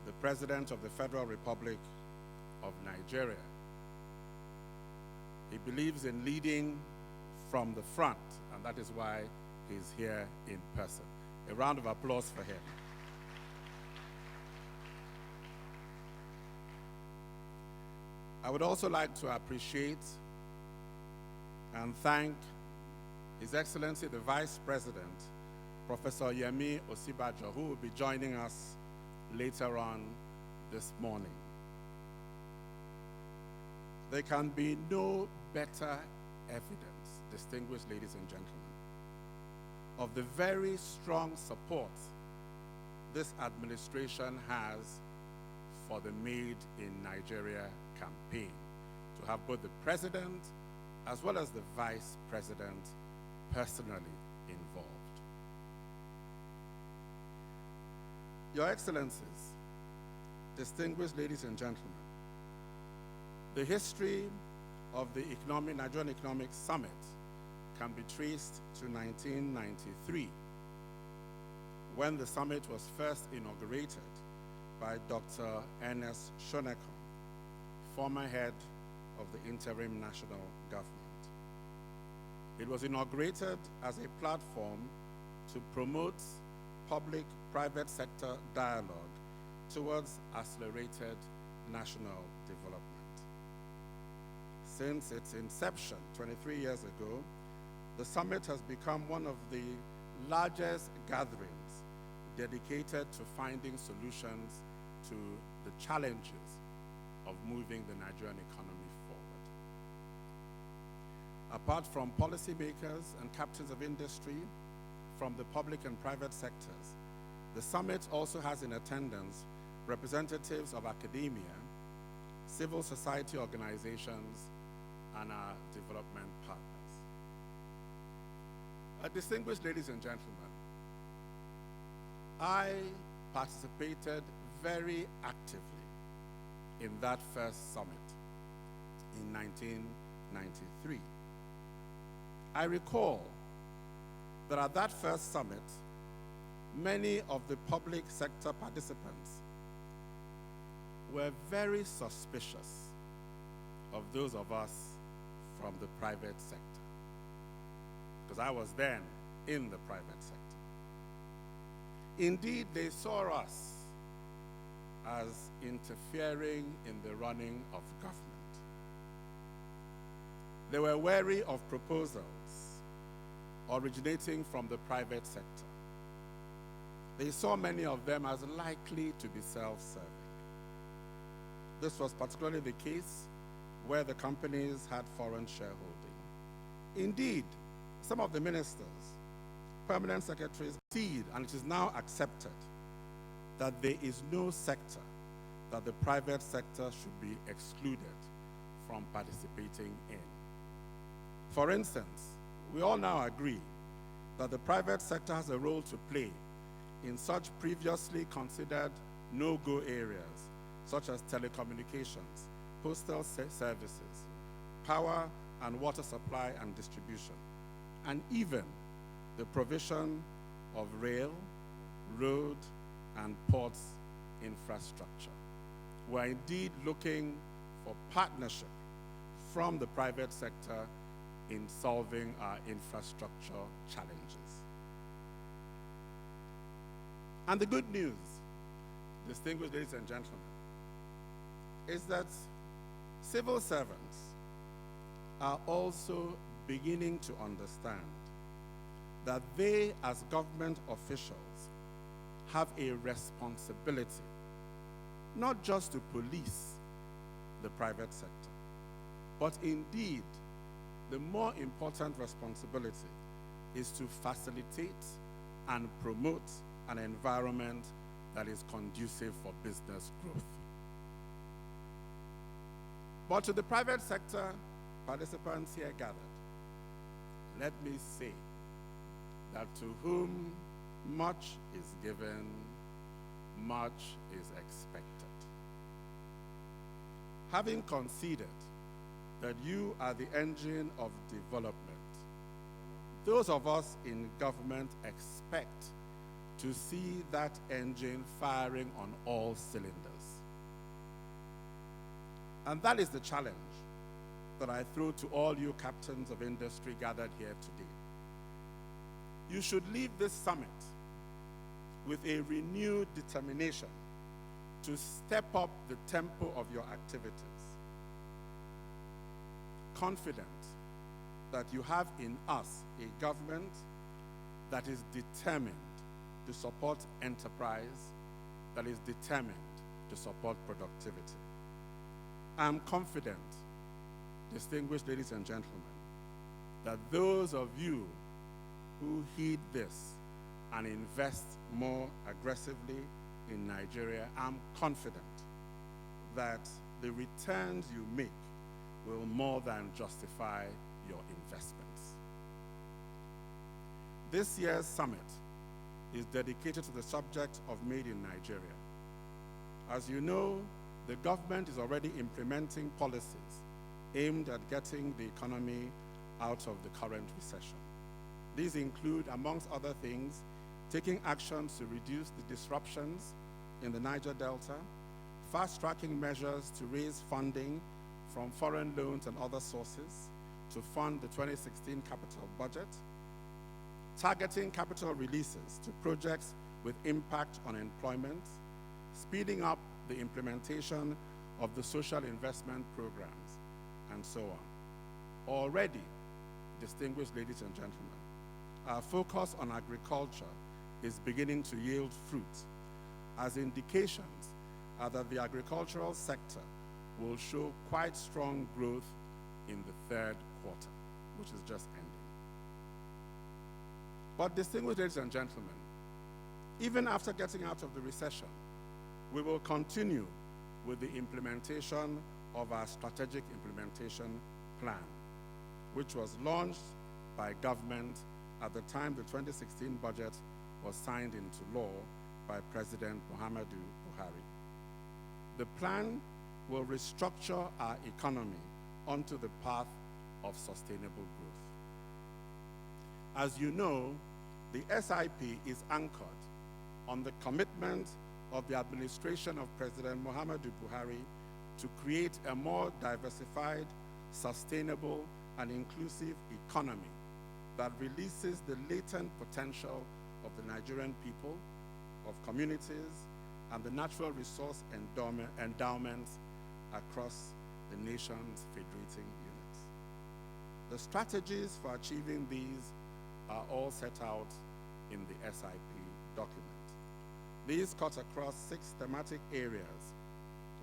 the President of the Federal Republic of Nigeria. He believes in leading from the front, and that is why he's here in person. A round of applause for him. I would also like to appreciate and thank His Excellency the Vice President, Professor Yemi Osibajo, who will be joining us later on this morning. There can be no better evidence, distinguished ladies and gentlemen, of the very strong support this administration has for the Made in Nigeria campaign, to have both the president as well as the vice president personally involved. Your Excellencies, distinguished ladies and gentlemen, the history of the Nigerian Economic Summit can be traced to 1993, when the summit was first inaugurated by Dr. Ernest Shonekan, former head of the interim national government. It was inaugurated as a platform to promote public-private sector dialogue towards accelerated national development. Since its inception 23 years ago, the summit has become one of the largest gatherings dedicated to finding solutions to the challenges of moving the Nigerian economy forward. Apart from policymakers and captains of industry from the public and private sectors, the summit also has in attendance representatives of academia, civil society organizations, and our development partners. Distinguished ladies and gentlemen, I participated very actively in that first summit in 1993. I recall that at that first summit, many of the public sector participants were very suspicious of those of us from the private sector, because I was then in the private sector. Indeed, they saw us as interfering in the running of government. They were wary of proposals originating from the private sector. They saw many of them as likely to be self-serving. This was particularly the case where the companies had foreign shareholding. Indeed, some of the ministers, permanent secretaries, see, and it is now accepted, that there is no sector that the private sector should be excluded from participating in. For instance, we all now agree that the private sector has a role to play in such previously considered no-go areas, such as telecommunications, postal services, power and water supply and distribution, and even the provision of rail, road, and ports infrastructure. We're indeed looking for partnership from the private sector in solving our infrastructure challenges. And the good news, distinguished ladies and gentlemen, is that civil servants are also beginning to understand that they, as government officials, have a responsibility not just to police the private sector, but indeed the more important responsibility is to facilitate and promote an environment that is conducive for business growth. But to the private sector participants here gathered, let me say that to whom much is given, much is expected. Having conceded that you are the engine of development, those of us in government expect to see that engine firing on all cylinders. And that is the challenge that I throw to all you captains of industry gathered here today. You should leave this summit with a renewed determination to step up the tempo of your activities, confident that you have in us a government that is determined to support enterprise, that is determined to support productivity. I'm confident, distinguished ladies and gentlemen, that those of you who heed this and invest more aggressively in Nigeria, I'm confident that the returns you make will more than justify your investments. This year's summit is dedicated to the subject of Made in Nigeria. As you know, the government is already implementing policies aimed at getting the economy out of the current recession. These include, amongst other things, taking actions to reduce the disruptions in the Niger Delta, fast-tracking measures to raise funding from foreign loans and other sources to fund the 2016 capital budget, targeting capital releases to projects with impact on employment, speeding up the implementation of the social investment programs, and so on. Already, distinguished ladies and gentlemen, our focus on agriculture is beginning to yield fruit, as indications are that the agricultural sector will show quite strong growth in the third quarter, which is just ending. But distinguished ladies and gentlemen, even after getting out of the recession, we will continue with the implementation of our strategic implementation plan, which was launched by government at the time the 2016 budget was signed into law by President Muhammadu Buhari. The plan will restructure our economy onto the path of sustainable growth. As you know, the SIP is anchored on the commitment of the administration of President Muhammadu Buhari to create a more diversified, sustainable, and inclusive economy that releases the latent potential of the Nigerian people, of communities, and the natural resource endowments across the nation's federating units. The strategies for achieving these are all set out in the SIP document. These cut across 6 thematic areas.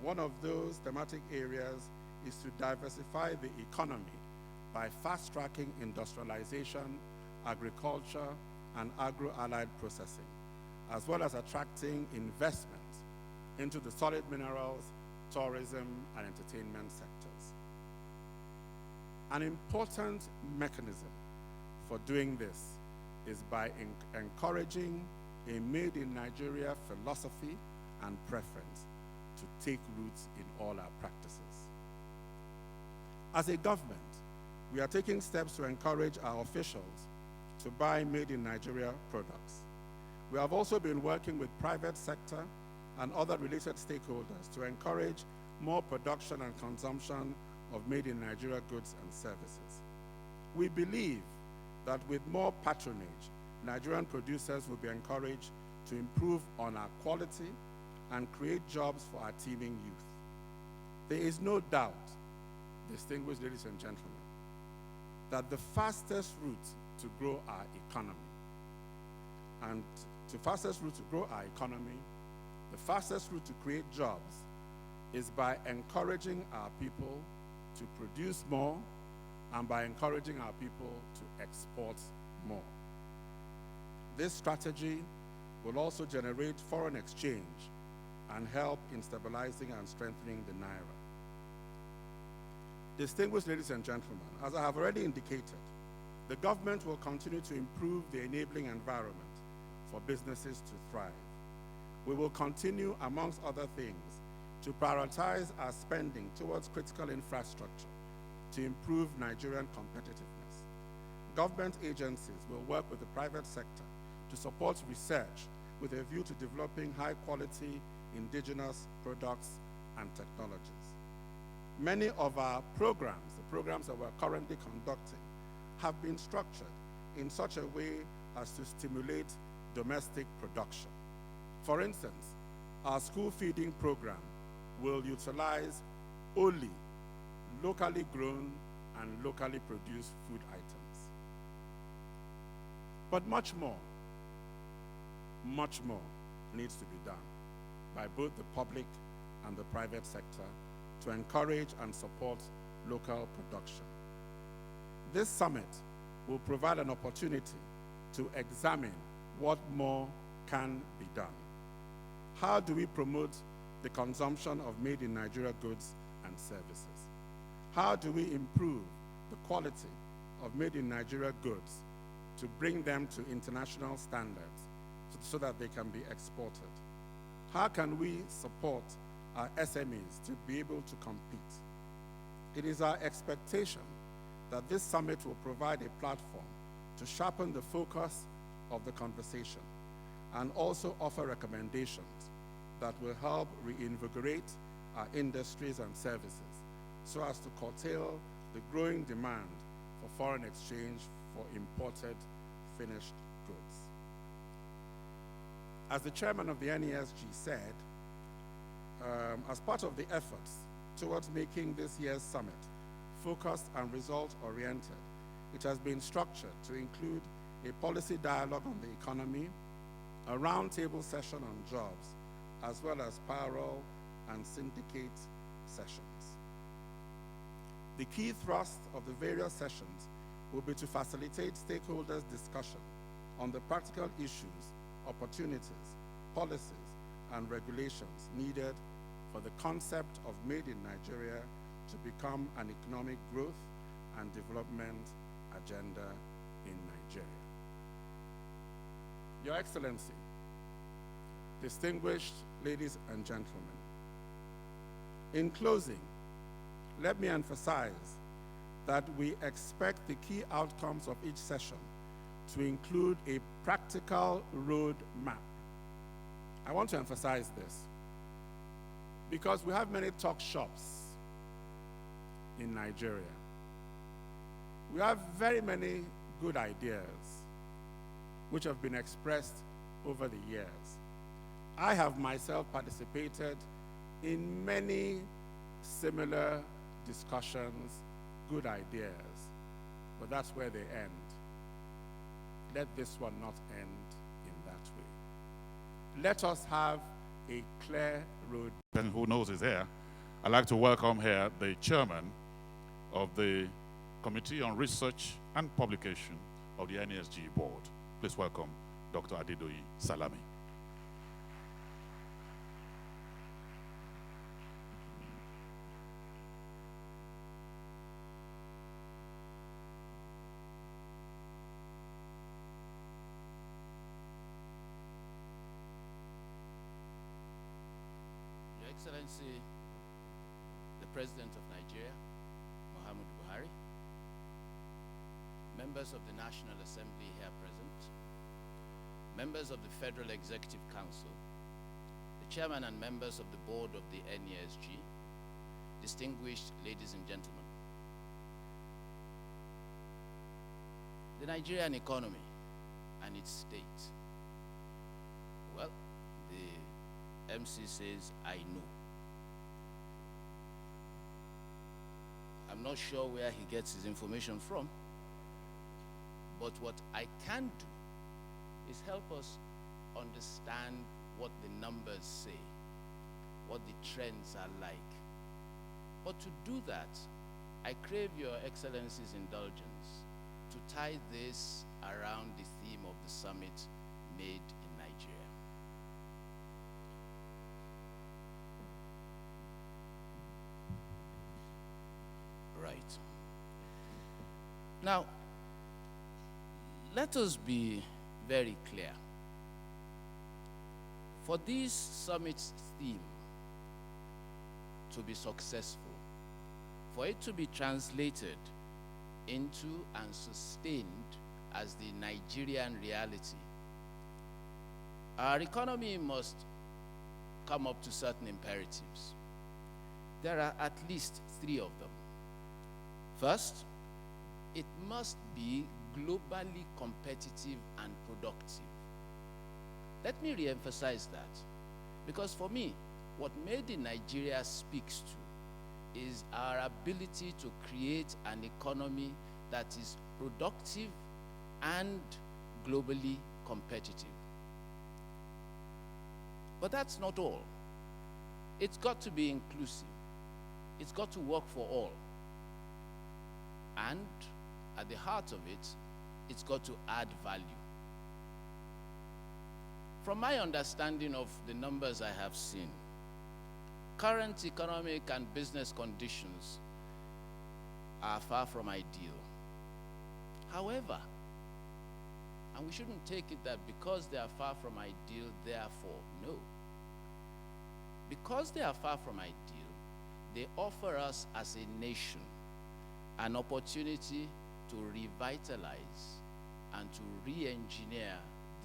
One of those thematic areas is to diversify the economy by fast-tracking industrialization, agriculture, and agro-allied processing, as well as attracting investment into the solid minerals, tourism, and entertainment sectors. An important mechanism for doing this is by encouraging a Made in Nigeria philosophy and preference to take root in all our practices. As a government, we are taking steps to encourage our officials to buy Made in Nigeria products. We have also been working with private sector and other related stakeholders to encourage more production and consumption of Made in Nigeria goods and services. We believe that with more patronage, Nigerian producers will be encouraged to improve on our quality and create jobs for our teeming youth. There is no doubt, distinguished ladies and gentlemen, that the fastest route to grow our economy, and the fastest route to grow our economy, the fastest route to create jobs, is by encouraging our people to produce more and by encouraging our people to export more. This strategy will also generate foreign exchange and help in stabilizing and strengthening the naira. Distinguished ladies and gentlemen, as I have already indicated, the government will continue to improve the enabling environment for businesses to thrive. We will continue, amongst other things, to prioritize our spending towards critical infrastructure to improve Nigerian competitiveness. Government agencies will work with the private sector to support research with a view to developing high-quality indigenous products and technologies. Many of our programs, the programs that we're currently conducting, have been structured in such a way as to stimulate domestic production. For instance, our school feeding program will utilize only locally grown and locally produced food items. But much more needs to be done by both the public and the private sector to encourage and support local production. This summit will provide an opportunity to examine what more can be done. How do we promote the consumption of made-in-Nigeria goods and services? How do we improve the quality of made-in-Nigeria goods to bring them to international standards so that they can be exported? How can we support our SMEs to be able to compete? It is our expectation that this summit will provide a platform to sharpen the focus of the conversation and also offer recommendations that will help reinvigorate our industries and services so as to curtail the growing demand for foreign exchange for imported finished goods. As the chairman of the NESG said, as part of the efforts towards making this year's summit focused and result-oriented, it has been structured to include a policy dialogue on the economy, a roundtable session on jobs, as well as parallel and syndicate sessions. The key thrust of the various sessions will be to facilitate stakeholders' discussion on the practical issues, opportunities, policies, and regulations needed for the concept of Made in Nigeria to become an economic growth and development agenda in Nigeria. Your Excellency, distinguished ladies and gentlemen, in closing, let me emphasize that we expect the key outcomes of each session to include a practical road map. I want to emphasize this because we have many talk shops in Nigeria. We have very many good ideas which have been expressed over the years. I have myself participated in many similar discussions, good ideas, but that's where they end. Let this one not end in that way. Let us have a clear road. And who knows is here. I'd like to welcome here the chairman of the Committee on Research and Publication of the NESG board. Please welcome Dr. Adedoyi Salami. Your Excellency, the President of Nigeria, Muhammadu Buhari, members of the National Assembly here present, members of the Federal Executive Council, the chairman and members of the board of the NESG, distinguished ladies and gentlemen. The Nigerian economy and its state. Well, the MC says, I know. I'm not sure where he gets his information from, but what I can do is help us understand what the numbers say, what the trends are like. But to do that, I crave Your Excellency's indulgence to tie this around the theme of the summit, Made in Nigeria. Right. Now, let us be very clear. For this summit's theme to be successful, for it to be translated into and sustained as the Nigerian reality, our economy must come up to certain imperatives. There are at least 3 of them. First, it must be globally competitive and productive. Let me re-emphasize that, because for me, what Made in Nigeria speaks to is our ability to create an economy that is productive and globally competitive. But that's not all. It's got to be inclusive. It's got to work for all. And at the heart of it, it's got to add value. From my understanding of the numbers I have seen, current economic and business conditions are far from ideal. However, and we shouldn't take it that because they are far from ideal, therefore, no. Because they are far from ideal, they offer us as a nation an opportunity to revitalize and to re-engineer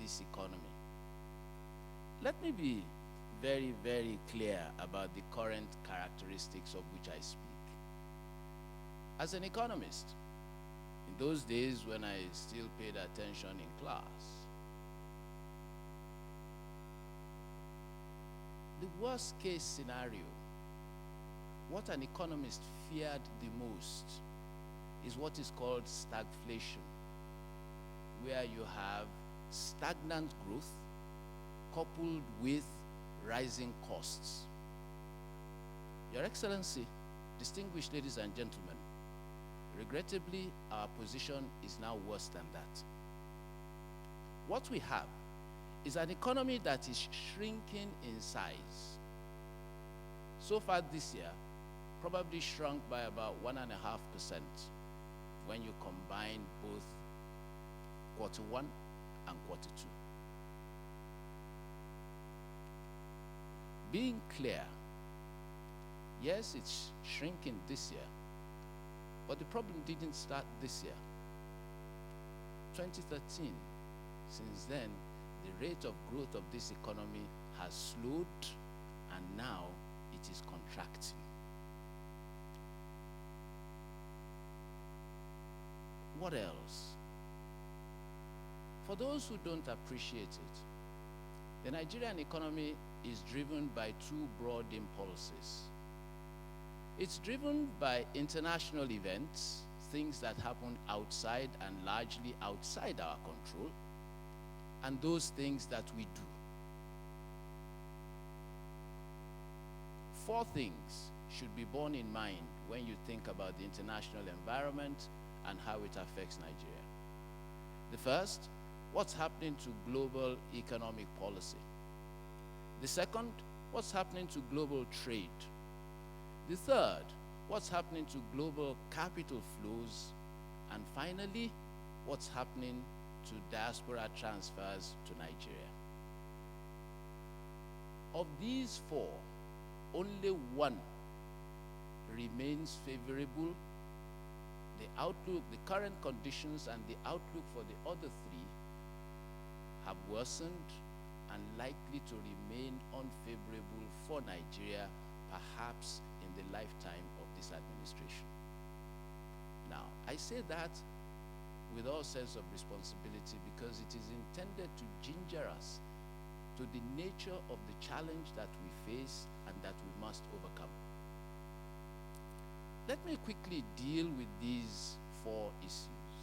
this economy. Let me be very, very clear about the current characteristics of which I speak. As an economist, in those days when I still paid attention in class, the worst case scenario, what an economist feared the most, is what is called stagflation, where you have stagnant growth coupled with rising costs. Your Excellency, distinguished ladies and gentlemen, regrettably, our position is now worse than that. What we have is an economy that is shrinking in size. So far this year, probably shrunk by about 1.5% when you combine both quarter one and quarter two. Being clear, yes, it's shrinking this year, but the problem didn't start this year. 2013, since then, the rate of growth of this economy has slowed, and now it is contracting. What else? For those who don't appreciate it, the Nigerian economy is driven by two broad impulses. It's driven by international events, things that happen outside and largely outside our control, and those things that we do. Four things should be borne in mind when you think about the international environment and how it affects Nigeria. The first, what's happening to global economic policy? The second, what's happening to global trade? The third, what's happening to global capital flows? And finally, what's happening to diaspora transfers to Nigeria? Of these four, only one remains favorable. The outlook, the current conditions and the outlook for the other three have worsened and likely to remain unfavorable for Nigeria, perhaps in the lifetime of this administration. Now, I say that with all sense of responsibility because it is intended to ginger us to the nature of the challenge that we face and that we must overcome. Let me quickly deal with these four issues.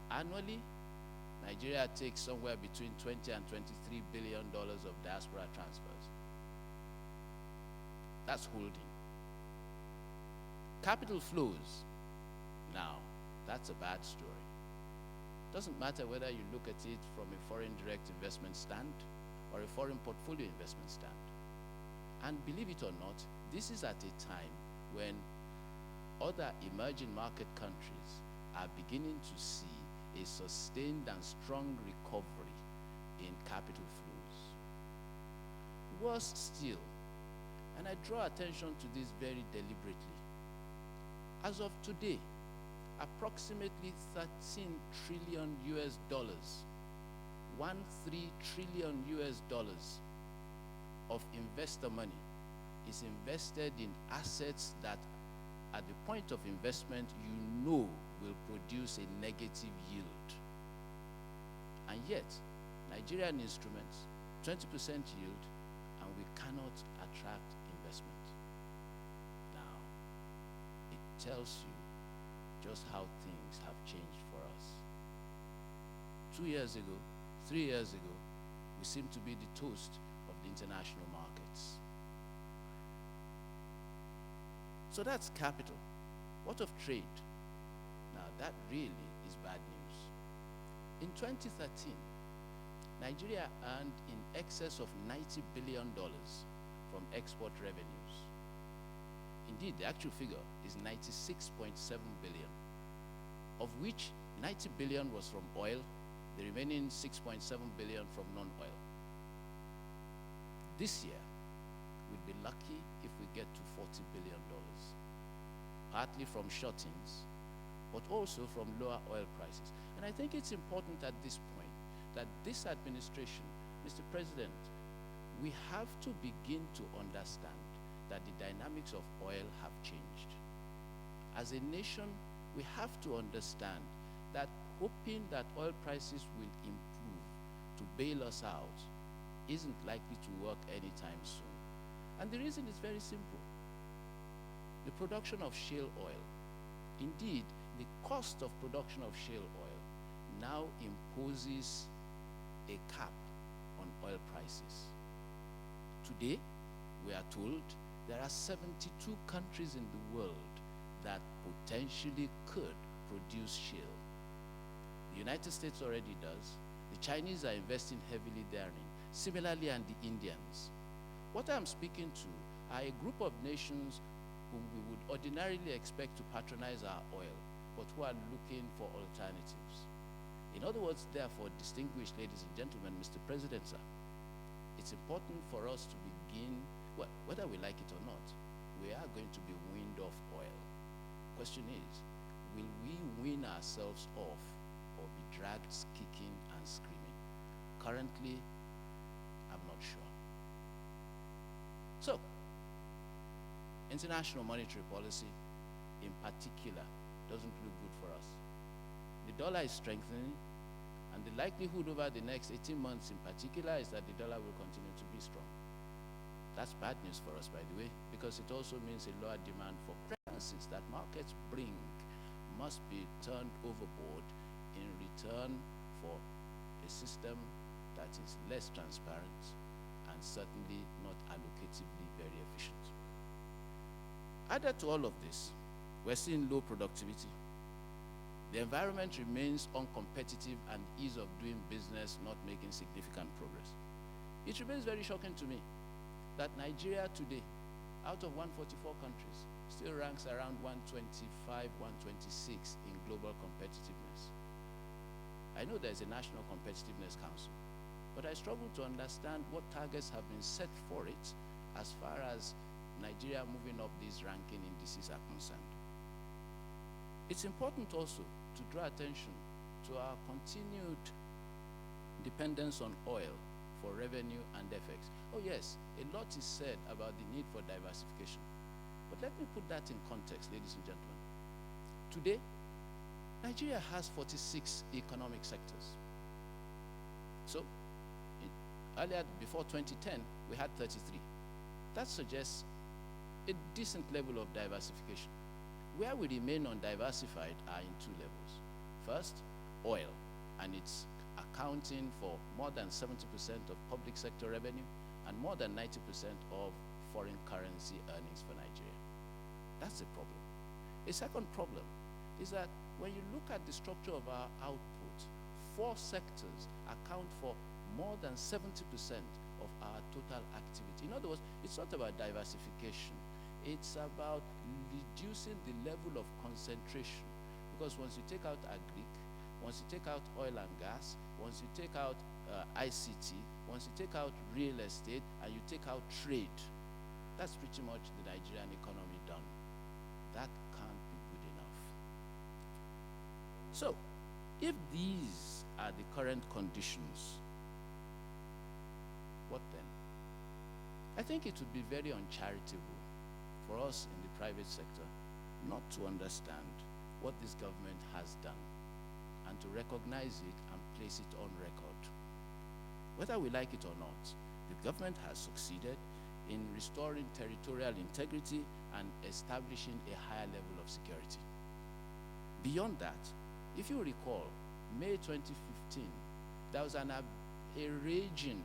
Annually, Nigeria takes somewhere between $20 and $23 billion of diaspora transfers. That's holding. Capital flows, now, that's a bad story. Doesn't matter whether you look at it from a foreign direct investment stand or a foreign portfolio investment stand. And believe it or not, this is at a time when other emerging market countries are beginning to see a sustained and strong recovery in capital flows. Worse still, and I draw attention to this very deliberately, as of today, approximately 13 trillion US dollars, 13 trillion US dollars of investor money is invested in assets that at the point of investment you know will produce a negative yield. And yet, Nigerian instruments, 20% yield, and we cannot attract investment. Now, it tells you just how things have changed for us. 2 years ago, 3 years ago, we seemed to be the toast of the international markets. So that's capital. What of trade? Now that really is bad news. In 2013, Nigeria earned in excess of $90 billion from export revenues. Indeed, the actual figure is 96.7 billion, of which 90 billion was from oil, the remaining 6.7 billion from non-oil. This year, we'll be lucky if we get to $40 billion, partly from short-ins, but also from lower oil prices. And I think it's important at this point that this administration, Mr. President, we have to begin to understand that the dynamics of oil have changed. As a nation, we have to understand that hoping that oil prices will improve to bail us out isn't likely to work anytime soon. And the reason is very simple. The production of shale oil, indeed, the cost of production of shale oil now imposes a cap on oil prices. Today, we are told there are 72 countries in the world that potentially could produce shale. The United States already does. The Chinese are investing heavily therein. Similarly, and the Indians. What I'm speaking to are a group of nations whom we would ordinarily expect to patronize our oil, but who are looking for alternatives. In other words, therefore, distinguished ladies and gentlemen, Mr. President, sir, it's important for us to begin, well, whether we like it or not, we are going to be weaned off oil. Question is, will we wean ourselves off or be dragged kicking and screaming? Currently, I'm not sure. So, international monetary policy, in particular, doesn't look good for us. The dollar is strengthening, and the likelihood over the next 18 months in particular is that the dollar will continue to be strong. That's bad news for us, by the way, because it also means a lower demand for premises that markets bring must be turned overboard in return for a system that is less transparent and certainly not allocatively very efficient. Added to all of this, we're seeing low productivity. The environment remains uncompetitive and ease of doing business not making significant progress. It remains very shocking to me that Nigeria today, out of 144 countries, still ranks around 125, 126 in global competitiveness. I know there's a National Competitiveness Council, but I struggle to understand what targets have been set for it as far as Nigeria moving up these ranking indices are concerned. It's important also to draw attention to our continued dependence on oil for revenue and effects. Oh yes, a lot is said about the need for diversification. But let me put that in context, ladies and gentlemen. Today, Nigeria has 46 economic sectors. So, earlier, before 2010, we had 33. That suggests a decent level of diversification. Where we remain undiversified are in two levels. First, oil, and it's accounting for more than 70% of public sector revenue and more than 90% of foreign currency earnings for Nigeria. That's a problem. A second problem is that when you look at the structure of our output, 4 sectors account for more than 70% of our total activity. In other words, it's not about diversification. It's about reducing the level of concentration. Because once you take out agric, once you take out oil and gas, once you take out ICT, once you take out real estate, and you take out trade, that's pretty much the Nigerian economy done. That can't be good enough. So, if these are the current conditions, what then? I think it would be very uncharitable for us in the private sector not to understand what this government has done and to recognize it and place it on record. Whether we like it or not, the government has succeeded in restoring territorial integrity and establishing a higher level of security. Beyond that, if you recall, May 2015, there was a raging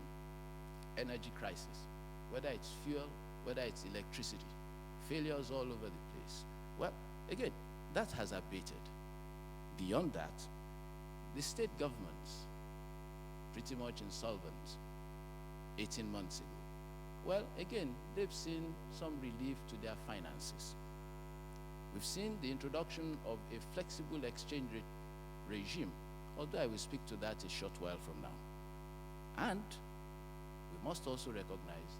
energy crisis, whether it's fuel, whether it's electricity, failures all over the place. Well, again, that has abated. Beyond that, the state governments, pretty much insolvent 18 months ago. Well, again, they've seen some relief to their finances. We've seen the introduction of a flexible exchange rate regime, although I will speak to that a short while from now. And we must also recognize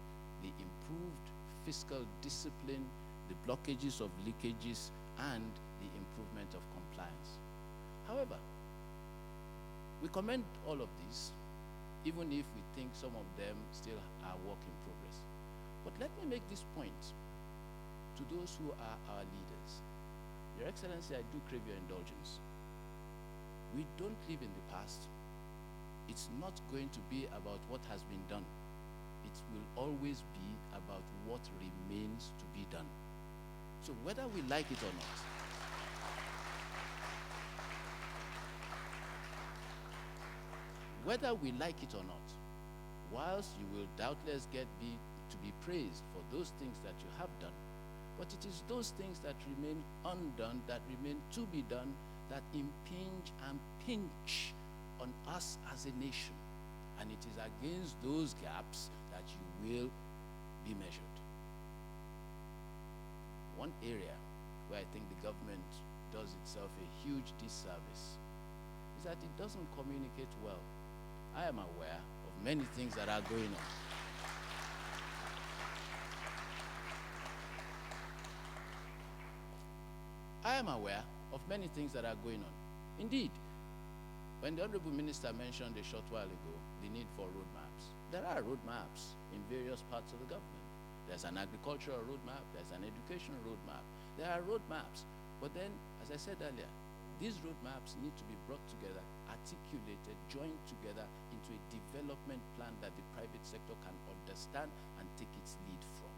the improved fiscal discipline, the blockages of leakages, and the improvement of compliance. However, we commend all of these, even if we think some of them still are work in progress. But let me make this point to those who are our leaders. Your Excellency, I do crave your indulgence. We don't live in the past. It's not going to be about what has been done. It will always be about what remains to be done. So whether we like it or not, whilst you will doubtless get to be praised for those things that you have done, but it is those things that remain undone, that remain to be done, that impinge and pinch on us as a nation. And it is against those gaps that you will be measured. One area where I think the government does itself a huge disservice is that it doesn't communicate well. I am aware of many things that are going on. Indeed, when the Honorable Minister mentioned a short while ago the need for roadmaps, there are roadmaps in various parts of the government. There's an agricultural roadmap, there's an education roadmap. There are roadmaps. But then, as I said earlier, these roadmaps need to be brought together, articulated, joined together into a development plan that the private sector can understand and take its lead from.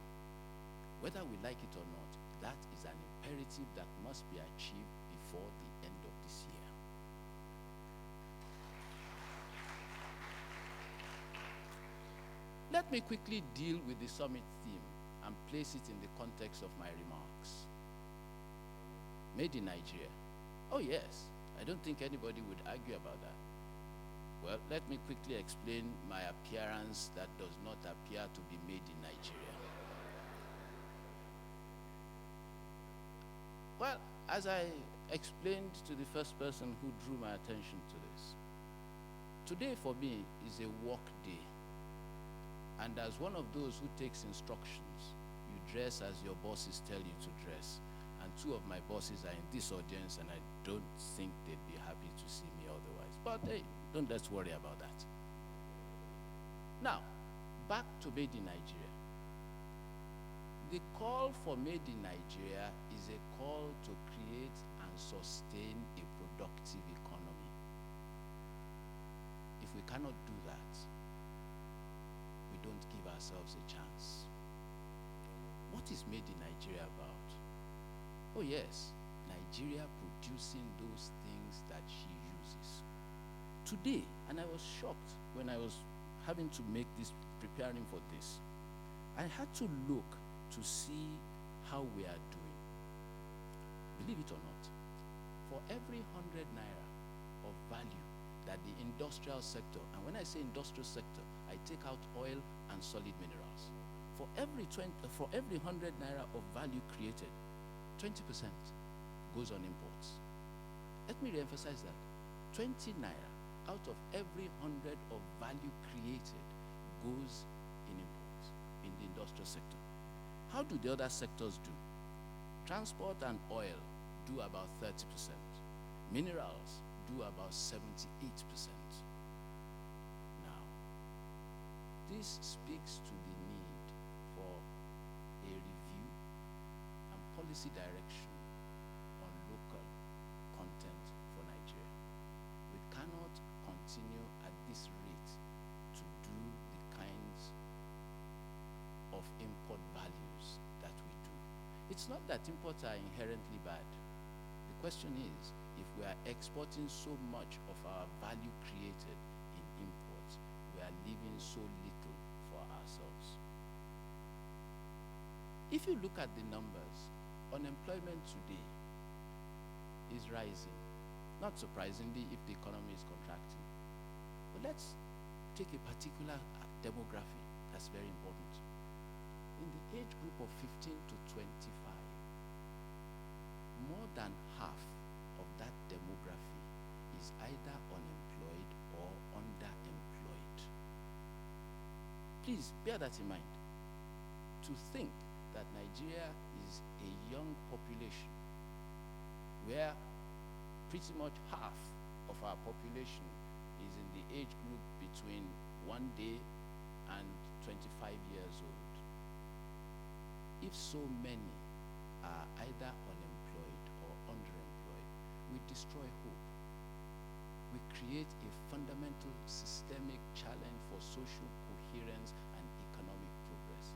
Whether we like it or not, that is an imperative that must be achieved before the end of this year. Let me quickly deal with the summit theme and place it in the context of my remarks. Made in Nigeria. Oh yes, I don't think anybody would argue about that. Well, let me quickly explain my appearance that does not appear to be made in Nigeria. Well, as I explained to the first person who drew my attention to this, today for me is a work day. And as one of those who takes instructions, you dress as your bosses tell you to dress. And two of my bosses are in this audience, and I don't think they'd be happy to see me otherwise. But hey, let's worry about that. Now, back to Made in Nigeria. The call for Made in Nigeria is a call to create and sustain a productive economy. If we cannot do that, we don't give ourselves a chance. What is Made in Nigeria about? Oh yes, Nigeria producing those things that she uses. Today, and I was shocked when I was having to make this, preparing for this, I had to look to see how we are doing. Believe it or not, for every 100 naira of value that the industrial sector, and when I say industrial sector, I take out oil and solid minerals. For every 100 naira of value created, 20% goes on imports. Let me re-emphasize that. 20 naira out of every 100 of value created goes in imports in the industrial sector. How do the other sectors do? Transport and oil do about 30%. Minerals do about 78%. Now, this speaks to the need for a review and policy direction on local content for Nigeria. We cannot continue at this rate to do the kinds of import values that we do. It's not that imports are inherently bad. The question is, if we are exporting so much of our value created in imports, we are leaving so little for ourselves. If you look at the numbers, unemployment today is rising. Not surprisingly if the economy is contracting. But let's take a particular demography that's very important. In the age group of 15 to 25, more than half of that demography is either unemployed or underemployed. Please bear that in mind. To think that Nigeria is a young population where pretty much half of our population is in the age group between 1 day and 25 years old. If so many are either unemployed or underemployed, we destroy hope. We create a fundamental systemic challenge for social coherence and economic progress.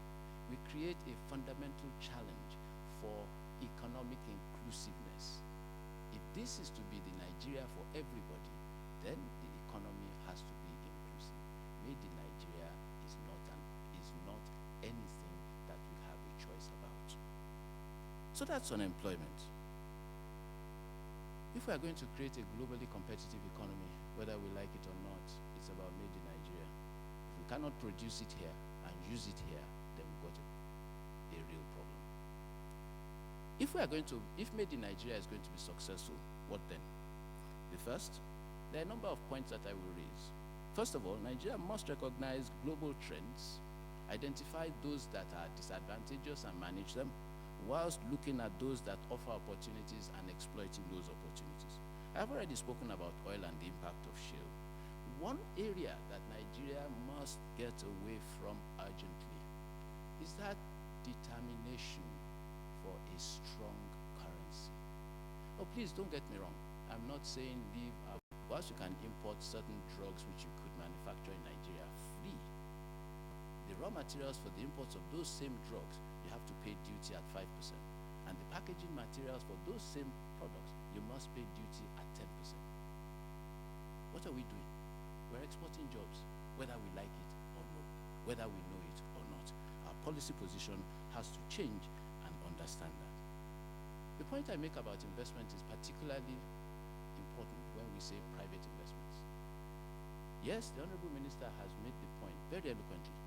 We create a fundamental challenge for economic inclusiveness. If this is to be the Nigeria for everybody, then the economy has to be inclusive. Made in Nigeria is not anything that we have a choice about. So that's unemployment. If we are going to create a globally competitive economy, whether we like it or not, it's about made in Nigeria. If we cannot produce it here and use it here, then we've got a real problem. If made in Nigeria is going to be successful, what then? The first, there are a number of points that I will raise. First of all, Nigeria must recognize global trends, identify those that are disadvantageous and manage them, whilst looking at those that offer opportunities and exploiting those opportunities. I've already spoken about oil and the impact of shale. One area that Nigeria must get away from urgently is that determination for a strong currency. Oh, please don't get me wrong. I'm not saying leave, whilst you can import certain drugs which you could manufacture in Nigeria free, the raw materials for the imports of those same drugs, you have to pay duty at 5%. And the packaging materials for those same products, you must pay duty at 10%. What are we doing? We're exporting jobs, whether we like it or no, whether we know it or not. Our policy position has to change and understand that. The point I make about investment is particularly important when we say private investments. Yes, the Honorable Minister has made the point very eloquently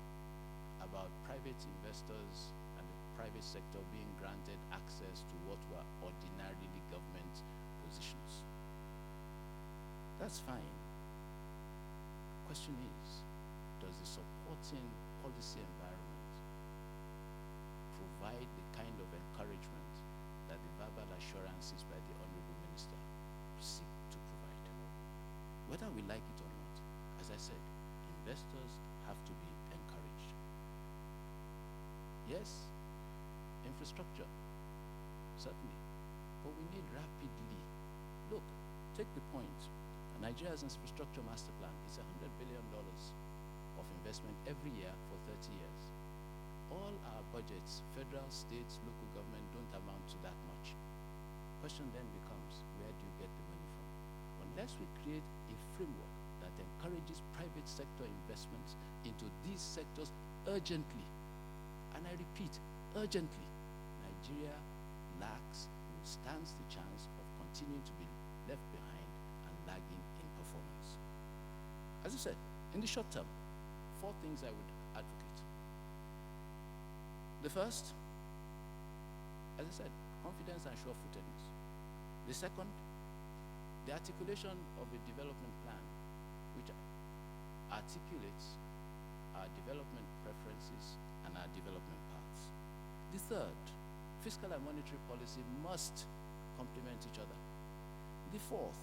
about private investors and the private sector being granted access to what were ordinarily government positions. That's fine. Question is, does the supporting policy environment provide the kind of encouragement that the verbal assurances by the Honorable Minister seek to provide? Whether we like it or not, as I said, investors have to be encouraged. Yes, infrastructure, certainly, but we need rapidly. Look, take the point. Nigeria's infrastructure master plan is $100 billion of investment every year for 30 years. All our budgets, federal, states, local government, don't amount to that much. Question then becomes, where do you get the money from? Unless we create a framework that encourages private sector investments into these sectors urgently, and I repeat, urgently, Nigeria stands the chance of continuing to be left behind and lagging in performance. As I said, in the short term, 4 things I would advocate. The first, as I said, confidence and sure-footedness. The second, the articulation of a development plan which articulates our development preferences and our development paths. The third, fiscal and monetary policy must complement each other. The fourth,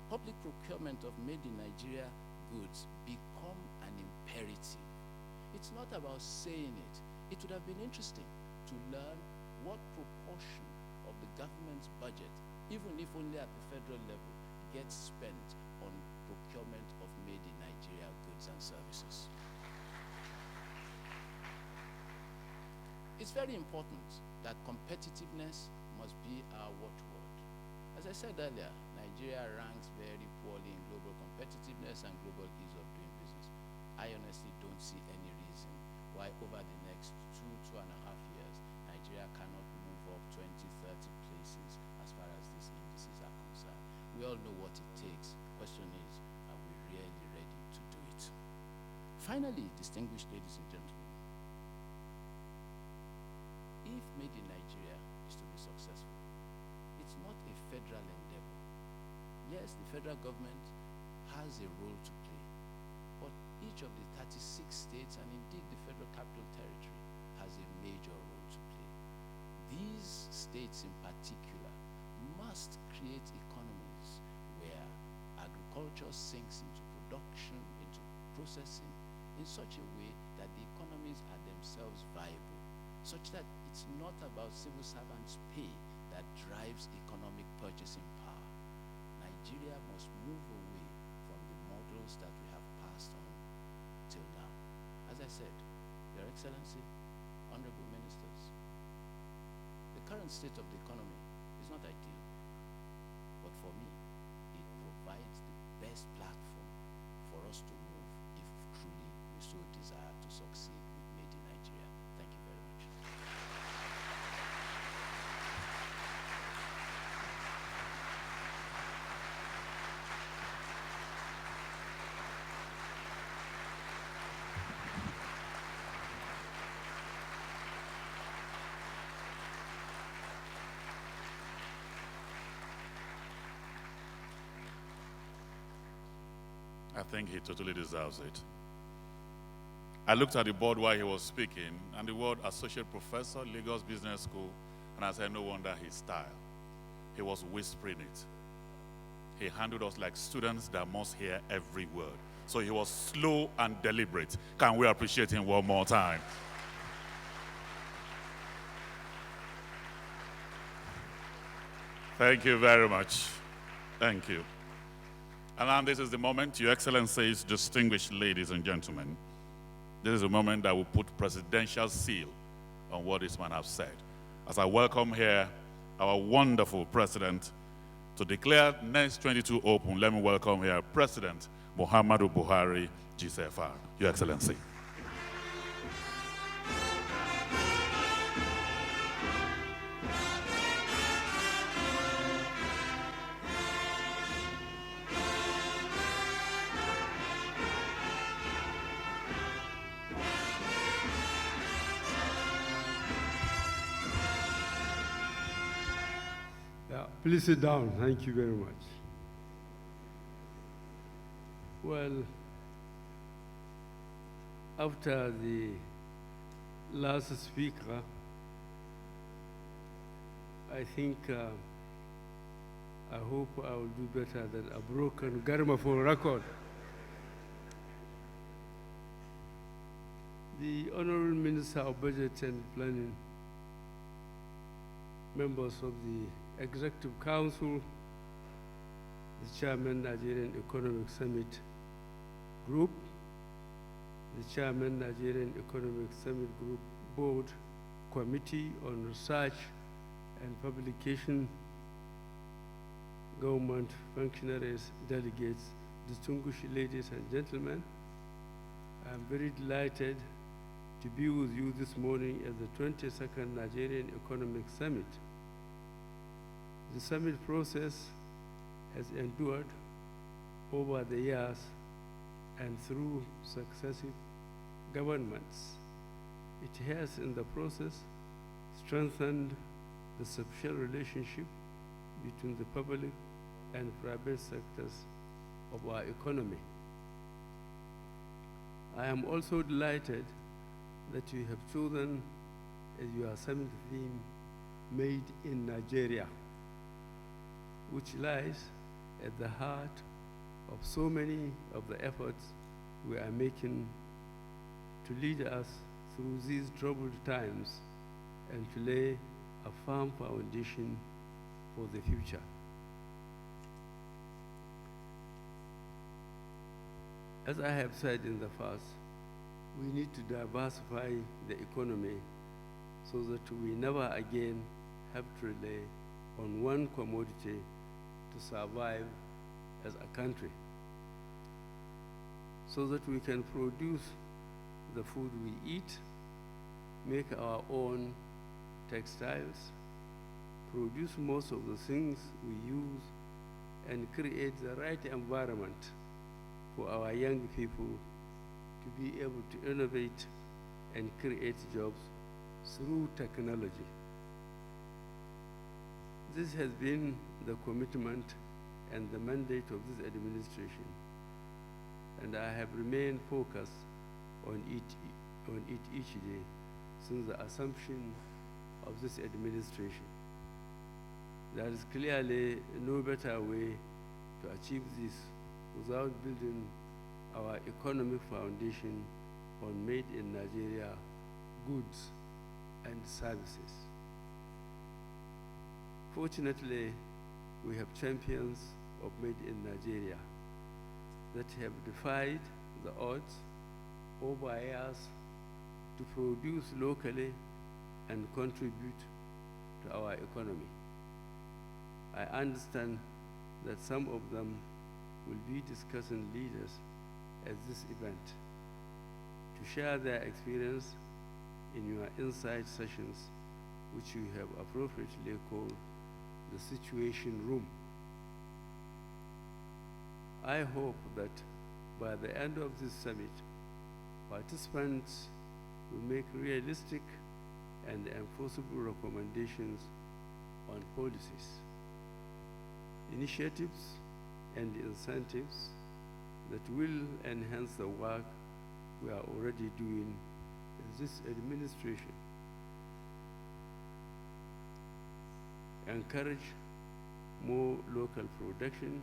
public procurement of made in Nigeria goods become an imperative. It's not about saying it. It would have been interesting to learn what proportion of the government's budget, even if only at the federal level, gets spent on procurement of made in Nigeria goods and services. It's very important that competitiveness must be our watchword. As I said earlier, Nigeria ranks very poorly in global competitiveness and global ease of doing business. I honestly don't see any reason why over the next 2.5 years, Nigeria cannot move up 20, 30 places as far as these indices are concerned. We all know what it takes. The question is, are we really ready to do it? Finally, distinguished ladies and gentlemen, if Made in Nigeria is to be successful, it's not a federal endeavor. Yes, the federal government has a role to play, but each of the 36 states, and indeed the Federal Capital Territory, has a major role to play. These states in particular must create economies where agriculture sinks into production, into processing, in such a way that the economies are themselves viable, such that it's not about civil servants' pay that drives economic purchasing power. Nigeria must move away from the models that we have passed on till now. As I said, Your Excellency, Honorable Ministers, the current state of the economy is not ideal, but for me, it provides the best platform for us to move if truly we so desire to succeed with Made in Nigeria. Thank you very much. I think he totally deserves it. I looked at the board while he was speaking, and the word associate professor, Lagos Business School, and I said, no wonder his style. He was whispering it. He handled us like students that must hear every word. So he was slow and deliberate. Can we appreciate him one more time? Thank you very much. Thank you. And now this is the moment, Your Excellencies, distinguished ladies and gentlemen. This is the moment that will put presidential seal on what this man has said. As I welcome here our wonderful president to declare NESG 22 open, let me welcome here President Muhammadu Buhari, GCFR. Your Excellency. Please sit down. Thank you very much. Well, after the last speaker, I think I hope I will do better than a broken gramophone record. The Honorable Minister of Budget and Planning, members of the Executive Council, the Chairman, Nigerian Economic Summit Group, the Chairman, Nigerian Economic Summit Group Board Committee on Research and Publication, government functionaries, delegates, distinguished ladies and gentlemen, I'm very delighted to be with you this morning at the 22nd Nigerian Economic Summit. The summit process has endured over the years and through successive governments. It has, in the process, strengthened the social relationship between the public and private sectors of our economy. I am also delighted that you have chosen as your summit theme, Made in Nigeria, which lies at the heart of so many of the efforts we are making to lead us through these troubled times and to lay a firm foundation for the future. As I have said in the past, we need to diversify the economy so that we never again have to rely on one commodity to survive as a country, so that we can produce the food we eat, make our own textiles, produce most of the things we use, and create the right environment for our young people to be able to innovate and create jobs through technology. This has been the commitment and the mandate of this administration, and I have remained focused on it each day since the assumption of this administration. There is clearly no better way to achieve this without building our economic foundation on made in Nigeria goods and services. Fortunately, we have champions of made in Nigeria that have defied the odds over years to produce locally and contribute to our economy. I understand that some of them will be discussing leaders at this event to share their experience in your insight sessions, which you have appropriately called the Situation Room. I hope that by the end of this summit, participants will make realistic and enforceable recommendations on policies, initiatives, and incentives that will enhance the work we are already doing in this administration. Encourage more local production,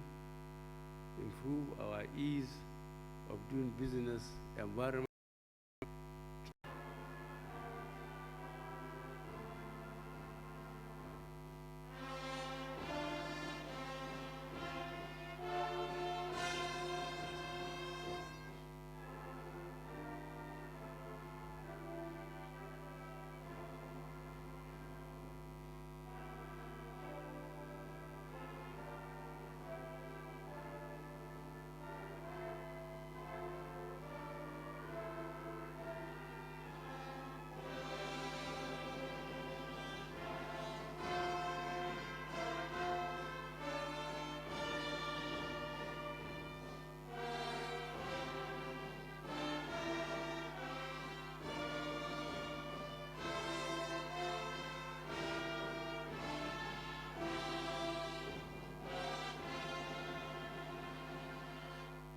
improve our ease of doing business environment,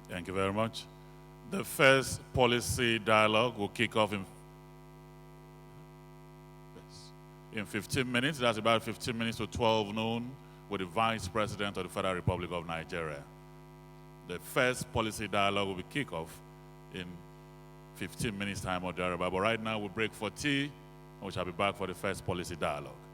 Thank you very much. The first policy dialogue will kick off in 15 minutes. That's about 15 minutes to 12 noon with the Vice President of the Federal Republic of Nigeria. The first policy dialogue will be kick off in 15 minutes time or thereabout. But right now we'll break for tea, and we shall be back for the first policy dialogue.